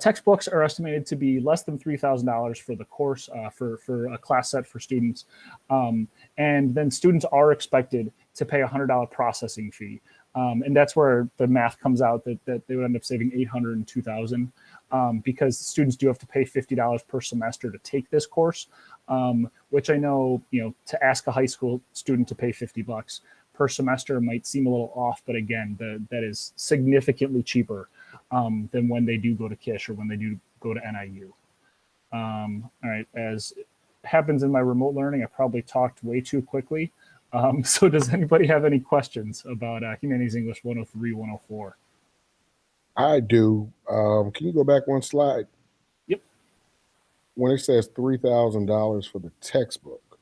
textbooks are estimated to be less than $3,000 for the course for a class set for students. And then students are expected to pay a $100 processing fee. And that's where the math comes out that they would end up saving $800 and $2,000 because students do have to pay $50 per semester to take this course, which I know, to ask a high school student to pay $50 per semester might seem a little off, but again, that is significantly cheaper than when they do go to KISH or when they do go to NIU. All right, as happens in my remote learning, I probably talked way too quickly. So does anybody have any questions about Humanities English 103, 104? I do. Can you go back one slide? Yep. When it says $3,000 for the textbook,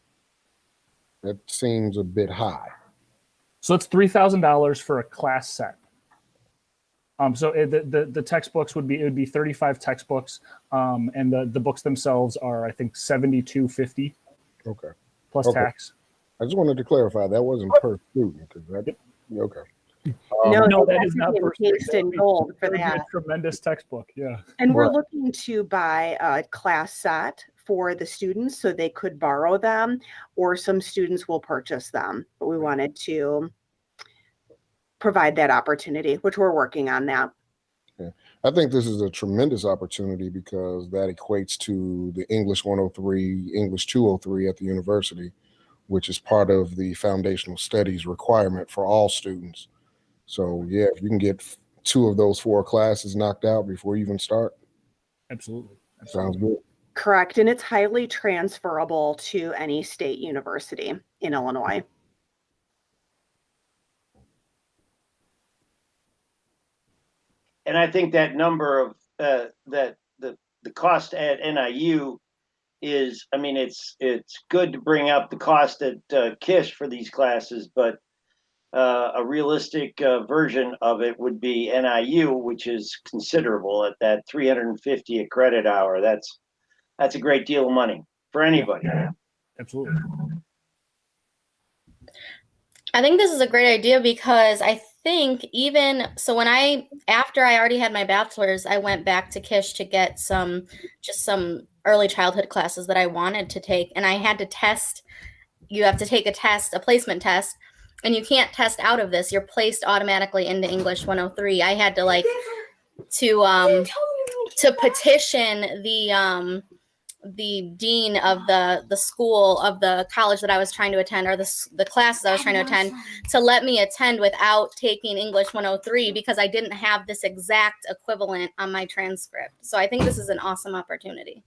that seems a bit high. So it's $3,000 for a class set. So the textbooks would be 35 textbooks, and the books themselves are, I think, $72.50. Okay. Plus tax. I just wanted to clarify that wasn't per student. Okay. No, that is not per student. Encased in gold for That would be that. a tremendous textbook. Yeah. And we're looking to buy a class set for the students so they could borrow them, or some students will purchase them. But we wanted to provide that opportunity, which we're working on now. Yeah. I think this is a tremendous opportunity because that equates to the English 103, English 203 at the university, which is part of the foundational studies requirement for all students. So yeah, if you can get 2 of those 4 classes knocked out before you even start. Absolutely. Sounds good. Correct. And it's highly transferable to any state university in Illinois. And I think that number of that the cost at NIU is, I mean, it's good to bring up the cost at KISH for these classes, but a realistic version of it would be NIU, which is considerable at that $350 a credit hour. That's a great deal of money for anybody. Yeah. Absolutely. I think this is a great idea because I think after I already had my bachelor's, I went back to KISH to get some early childhood classes that I wanted to take. And I had to test. You have to take a placement test, and you can't test out of this. You're placed automatically into English 103. I had to to petition the dean of the school of the college that I was trying to attend, or the classes I was trying to attend, to let me attend without taking English 103 because I didn't have this exact equivalent on my transcript. So I think this is an awesome opportunity.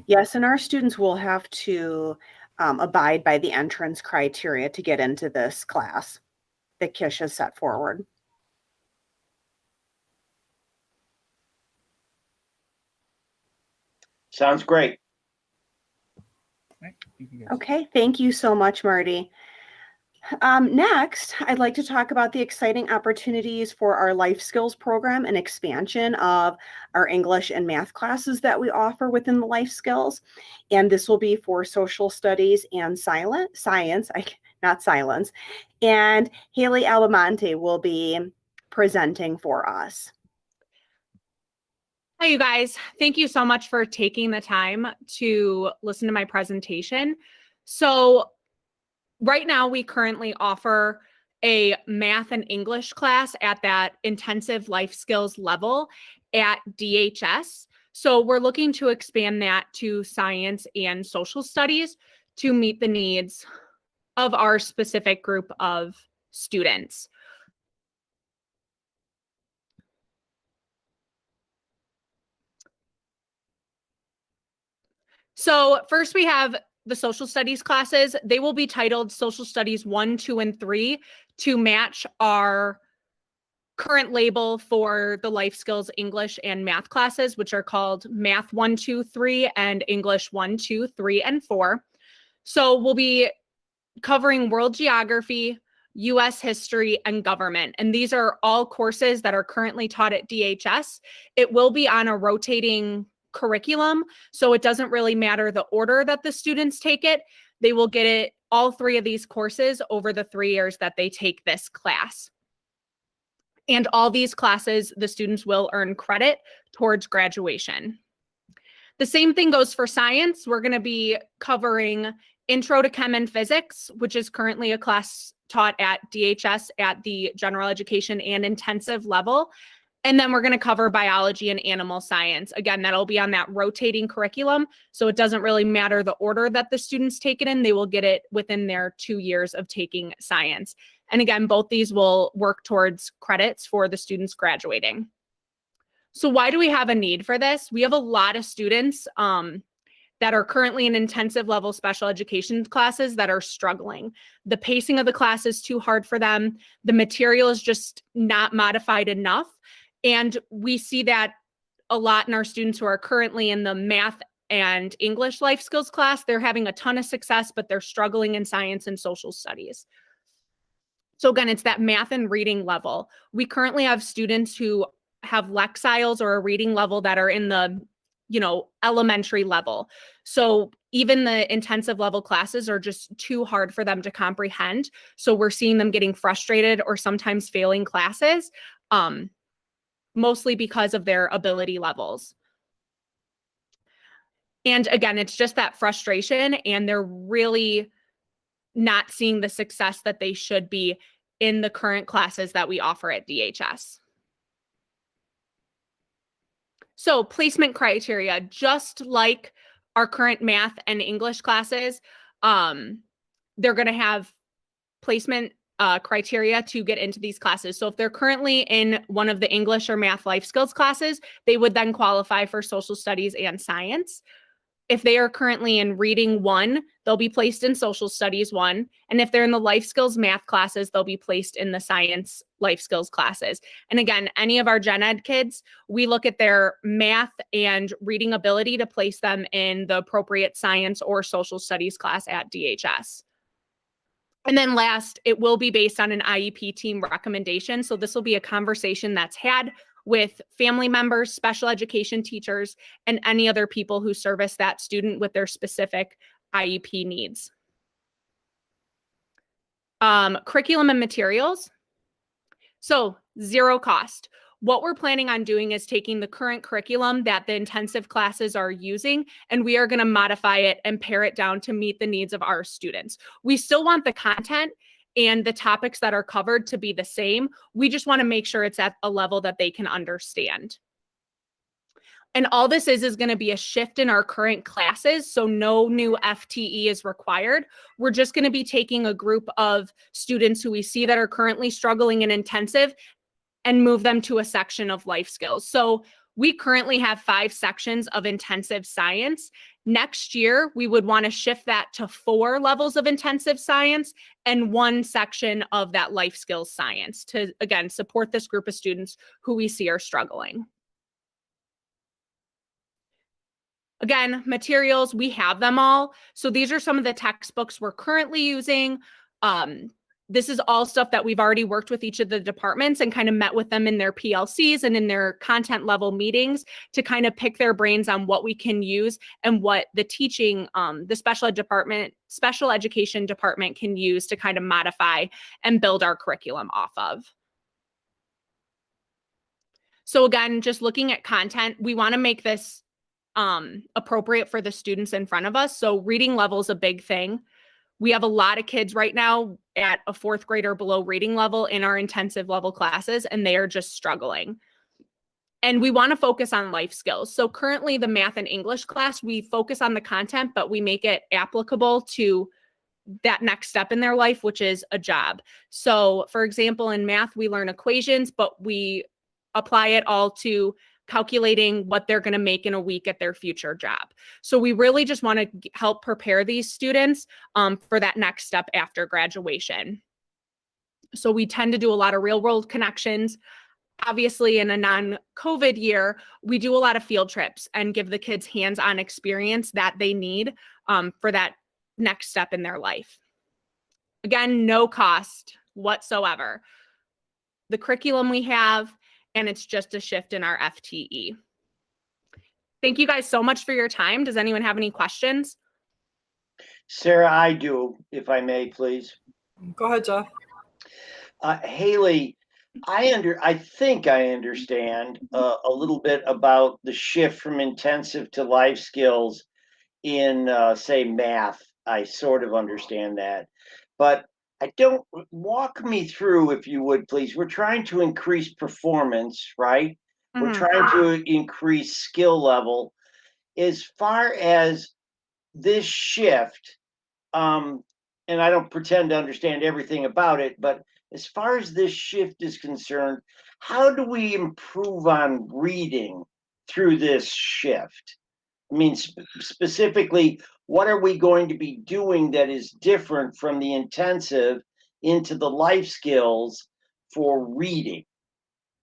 Yes, and our students will have to abide by the entrance criteria to get into this class that KISH has set forward. Sounds great. Okay, thank you so much, Marty. Next, I'd like to talk about the exciting opportunities for our life skills program and expansion of our English and math classes that we offer within the life skills. And this will be for social studies and science, not silence. And Haley Albamonte will be presenting for us. Hi, you guys. Thank you so much for taking the time to listen to my presentation. So right now we currently offer a math and English class at that intensive life skills level at DHS. So we're looking to expand that to science and social studies to meet the needs of our specific group of students. So first we have the social studies classes. They will be titled Social Studies 1, 2, and 3 to match our current label for the life skills English and math classes, which are called Math 1, 2, 3 and English 1, 2, 3, and 4. So we'll be covering world geography, US history, and government. And these are all courses that are currently taught at DHS. It will be on a rotating curriculum, so it doesn't really matter the order that the students take it. They will get it, all 3 of these courses, over the 3 years that they take this class. And all these classes, the students will earn credit towards graduation. The same thing goes for science. We're going to be covering Intro to Chem and Physics, which is currently a class taught at DHS at the general education and intensive level. And then we're going to cover biology and animal science. Again, that'll be on that rotating curriculum. So it doesn't really matter the order that the students take it in. They will get it within their 2 years of taking science. And again, both these will work towards credits for the students graduating. So why do we have a need for this? We have a lot of students that are currently in intensive level special education classes that are struggling. The pacing of the class is too hard for them. The material is just not modified enough. And we see that a lot in our students who are currently in the math and English life skills class. They're having a ton of success, but they're struggling in science and social studies. So again, it's that math and reading level. We currently have students who have Lexiles or a reading level that are in the, elementary level. So even the intensive level classes are just too hard for them to comprehend. So we're seeing them getting frustrated or sometimes failing classes, mostly because of their ability levels. And again, it's just that frustration, and they're really not seeing the success that they should be in the current classes that we offer at DHS. So placement criteria, just like our current math and English classes, they're going to have placement criteria to get into these classes. So if they're currently in one of the English or math life skills classes, they would then qualify for social studies and science. If they are currently in reading 1, they'll be placed in social studies 1. And if they're in the life skills math classes, they'll be placed in the science life skills classes. And again, any of our gen ed kids, we look at their math and reading ability to place them in the appropriate science or social studies class at DHS. And then last, it will be based on an IEP team recommendation. So this will be a conversation that's had with family members, special education teachers, and any other people who service that student with their specific IEP needs. Curriculum and materials. So 0 cost. What we're planning on doing is taking the current curriculum that the intensive classes are using, and we are going to modify it and pare it down to meet the needs of our students. We still want the content and the topics that are covered to be the same. We just want to make sure it's at a level that they can understand. And all this is going to be a shift in our current classes, so no new FTE is required. We're just going to be taking a group of students who we see that are currently struggling in intensive and move them to a section of life skills. So we currently have 5 sections of intensive science. Next year, we would want to shift that to 4 levels of intensive science and 1 section of that life skills science to, again, support this group of students who we see are struggling. Again, materials, we have them all. So these are some of the textbooks we're currently using. This is all stuff that we've already worked with each of the departments and kind of met with them in their PLCs and in their content level meetings to kind of pick their brains on what we can use and what the teaching, the special education department can use to kind of modify and build our curriculum off of. So again, just looking at content, we want to make this appropriate for the students in front of us. So reading level is a big thing. We have a lot of kids right now at a 4th grade or below reading level in our intensive level classes, and they are just struggling. And we want to focus on life skills. So currently the math and English class, we focus on the content, but we make it applicable to that next step in their life, which is a job. So for example, in math, we learn equations, but we apply it all to calculating what they're going to make in a week at their future job. So we really just want to help prepare these students for that next step after graduation. So we tend to do a lot of real world connections. Obviously, in a non-COVID year, we do a lot of field trips and give the kids hands-on experience that they need for that next step in their life. Again, no cost whatsoever. The curriculum we have, and it's just a shift in our FTE. Thank you guys so much for your time. Does anyone have any questions? Sarah, I do, if I may, please. Go ahead, Jeff. Haley, I think I understand a little bit about the shift from intensive to life skills in, say, math. I sort of understand that, but I don't. Walk me through, if you would, please. We're trying to increase performance, right? We're trying to increase skill level. As far as this shift, and I don't pretend to understand everything about it, but as far as this shift is concerned, how do we improve on reading through this shift? I mean, specifically, what are we going to be doing that is different from the intensive into the life skills for reading?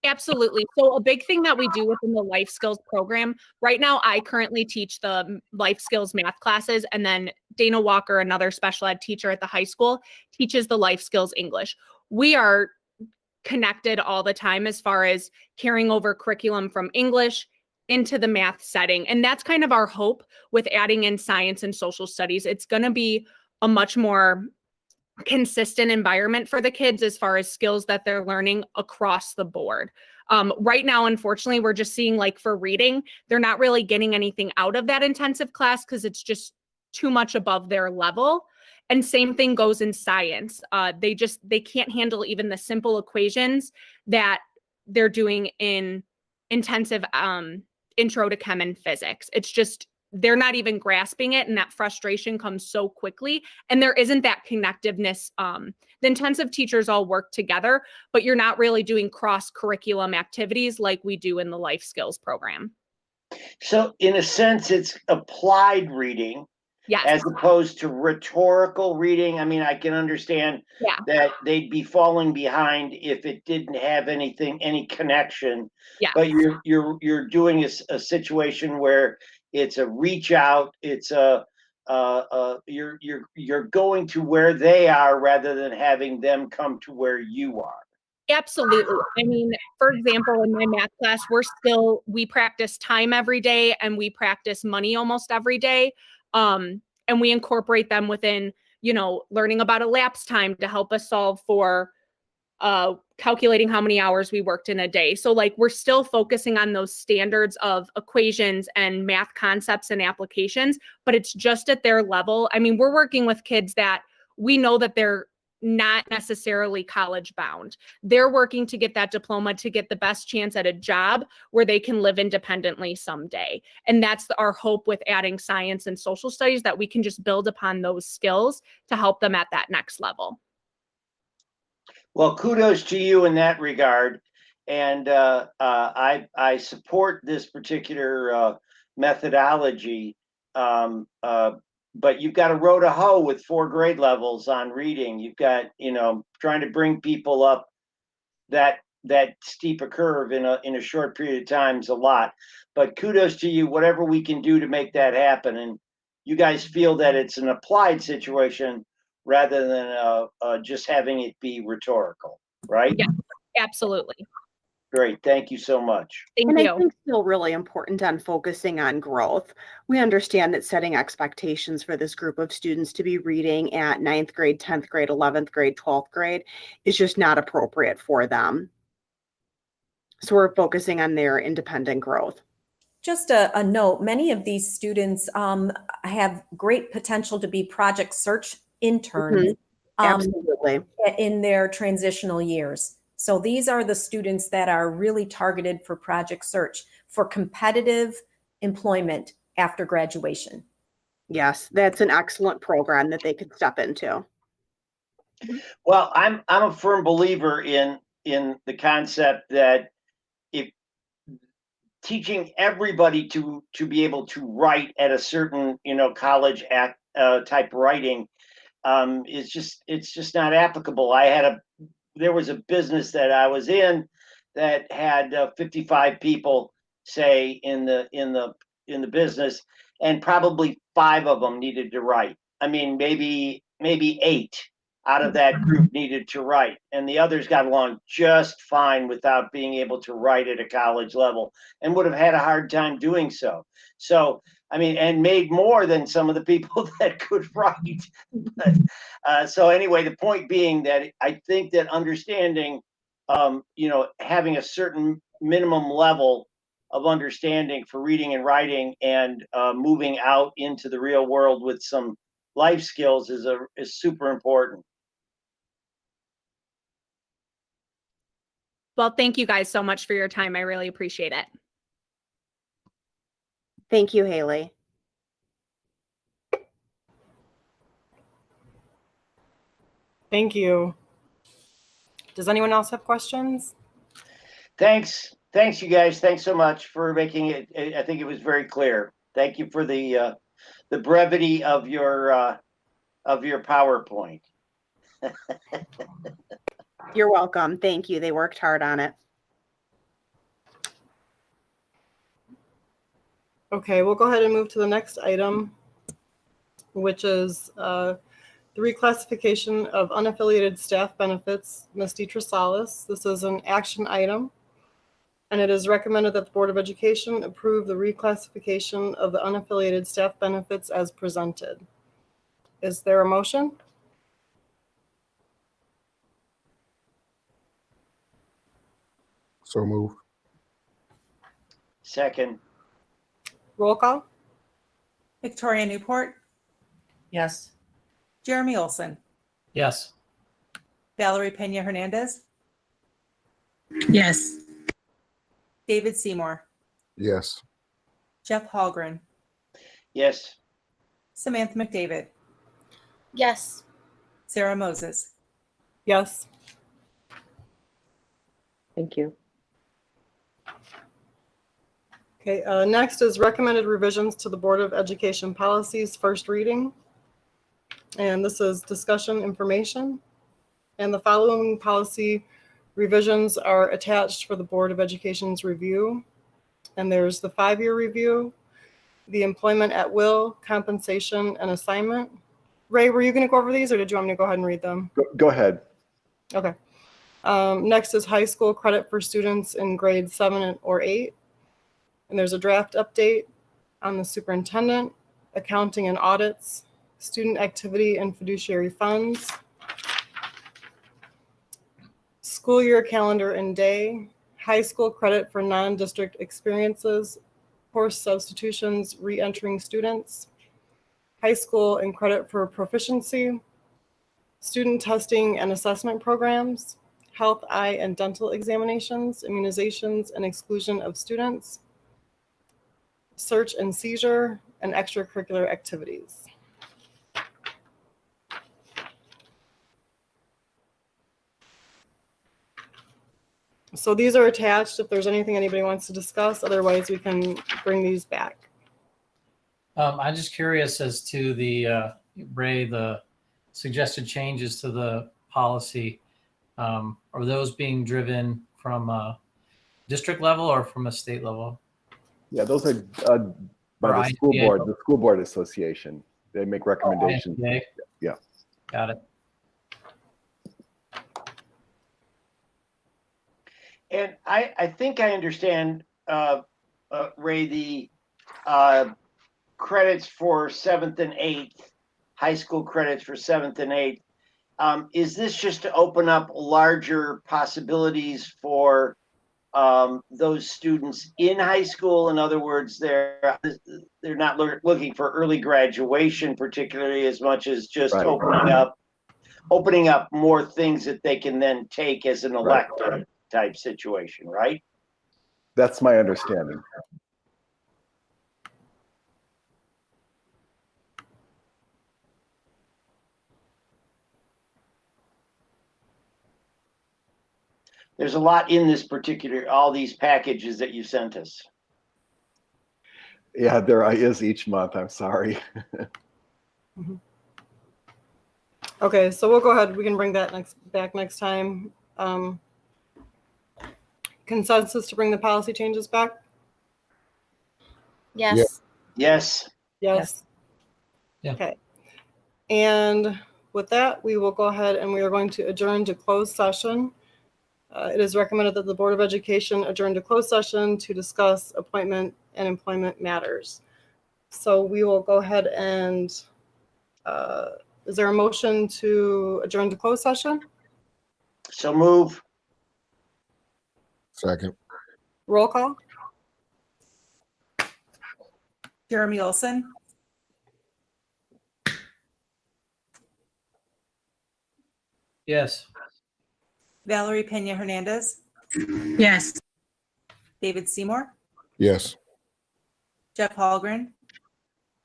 Absolutely. So a big thing that we do within the life skills program, right now, I currently teach the life skills math classes, and then Dana Walker, another special ed teacher at the high school, teaches the life skills English. We are connected all the time as far as carrying over curriculum from English into the math setting. And that's kind of our hope with adding in science and social studies. It's going to be a much more consistent environment for the kids as far as skills that they're learning across the board. Right now, unfortunately, we're just seeing, like, for reading, they're not really getting anything out of that intensive class because it's just too much above their level. And same thing goes in science. They can't handle even the simple equations that they're doing in intensive intro to chem and physics. It's just, they're not even grasping it, and that frustration comes so quickly, and there isn't that connectiveness. The intensive teachers all work together, but you're not really doing cross-curriculum activities like we do in the life skills program. So in a sense, it's applied reading. Yes. As opposed to rhetorical reading. I mean, I can understand that they'd be falling behind if it didn't have any connection. Yeah. But you're doing a situation where it's a reach out. It's you're going to where they are rather than having them come to where you are. Absolutely. I mean, for example, in my math class, we practice time every day, and we practice money almost every day. And we incorporate them within, learning about elapsed time to help us solve for calculating how many hours we worked in a day. So, like, we're still focusing on those standards of equations and math concepts and applications, but it's just at their level. I mean, we're working with kids that we know that they're not necessarily college bound. They're working to get that diploma to get the best chance at a job where they can live independently someday. And that's our hope with adding science and social studies, that we can just build upon those skills to help them at that next level. Well, kudos to you in that regard. And I support this particular methodology. But you've got a row to hoe with 4 grade levels on reading. You've got, trying to bring people up that steep a curve in a short period of time is a lot. But kudos to you, whatever we can do to make that happen. And you guys feel that it's an applied situation rather than just having it be rhetorical, right? Yeah, absolutely. Great. Thank you so much. Thank you. I think still really important on focusing on growth. We understand that setting expectations for this group of students to be reading at 9th grade, 10th grade, 11th grade, 12th grade is just not appropriate for them. So we're focusing on their independent growth. Just a note, many of these students have great potential to be project search interns Absolutely. in their transitional years. So these are the students that are really targeted for project search for competitive employment after graduation. Yes, that's an excellent program that they could step into. Well, I'm a firm believer in the concept that if teaching everybody to be able to write at a certain college type writing is it's just not applicable. There was a business that I was in that had 55 people, say, in the business, and probably 5 of them needed to write. I mean, maybe 8 out of that group needed to write, and the others got along just fine without being able to write at a college level, and would have had a hard time doing so. So, I mean, and made more than some of the people that could write. But, so anyway, the point being that I think that understanding, having a certain minimum level of understanding for reading and writing, and moving out into the real world with some life skills is super important. Well, thank you guys so much for your time. I really appreciate it. Thank you, Haley. Thank you. Does anyone else have questions? Thanks, you guys. Thanks so much for making it. I think it was very clear. Thank you for the brevity of your PowerPoint. You're welcome. Thank you. They worked hard on it. Okay, we'll go ahead and move to the next item, which is the reclassification of unaffiliated staff benefits. Ms. Detra-Salas, this is an action item, and it is recommended that the Board of Education approve the reclassification of the unaffiliated staff benefits as presented. Is there a motion? So moved. Second. Roll call. Victoria Newport, Yes. Jeremy Olson, Yes. Valerie Pena Hernandez, Yes. David Seymour, Yes. Jeff Hallgren, Yes. Samantha McDavid, Yes. Sarah Moses. Yes. Thank you. Okay, next is recommended revisions to the Board of Education policies, first reading. And this is discussion information. And the following policy revisions are attached for the Board of Education's review. And there's the 5-year review, the employment at will, compensation, and assignment. Ray, were you going to go over these, or did you want me to go ahead and read them? Go ahead. Okay. Next is high school credit for students in grades 7 or 8. And there's a draft update on the superintendent, accounting and audits, student activity and fiduciary funds, school year calendar and day, high school credit for non-district experiences, course substitutions, re-entering students, high school and credit for proficiency, student testing and assessment programs, health, eye, and dental examinations, immunizations, and exclusion of students, search and seizure, and extracurricular activities. So these are attached if there's anything anybody wants to discuss. Otherwise, we can bring these back. I'm just curious as to the Ray, the suggested changes to the policy. Are those being driven from a district level or from a state level? Yeah, those are by the school board, the school board association. They make recommendations. Yeah. Got it. And I think I understand, Ray, the credits for 7th and 8th, high school credits for 7th and 8th. Is this just to open up larger possibilities for those students in high school. In other words, they're not looking for early graduation particularly as much as just Right. opening up more things that they can then take as an elective type situation, right? That's my understanding. There's a lot in this all these packages that you sent us. Yeah, there is each month. I'm sorry. Okay, so we'll go ahead. We can bring that back next time. Consensus to bring the policy changes back? Yes. Yes. Yes. Yeah. Okay. And with that, we will go ahead and we are going to adjourn to closed session. It is recommended that the Board of Education adjourn to closed session to discuss appointment and employment matters. So we will go ahead and, is there a motion to adjourn to closed session? So move. Second. Roll call? Jeremy Olson, Yes. Valerie Pena Hernandez, Yes. David Seymour, Yes. Jeff Hallgren,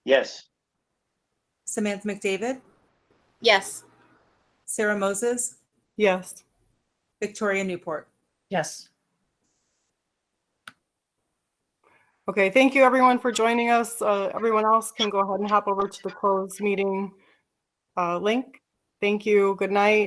Yes. Samantha McDavid, Yes. Sarah Moses, Yes. Victoria Newport. Yes. Okay, thank you everyone for joining us. Everyone else can go ahead and hop over to the closed meeting link. Thank you. Good night.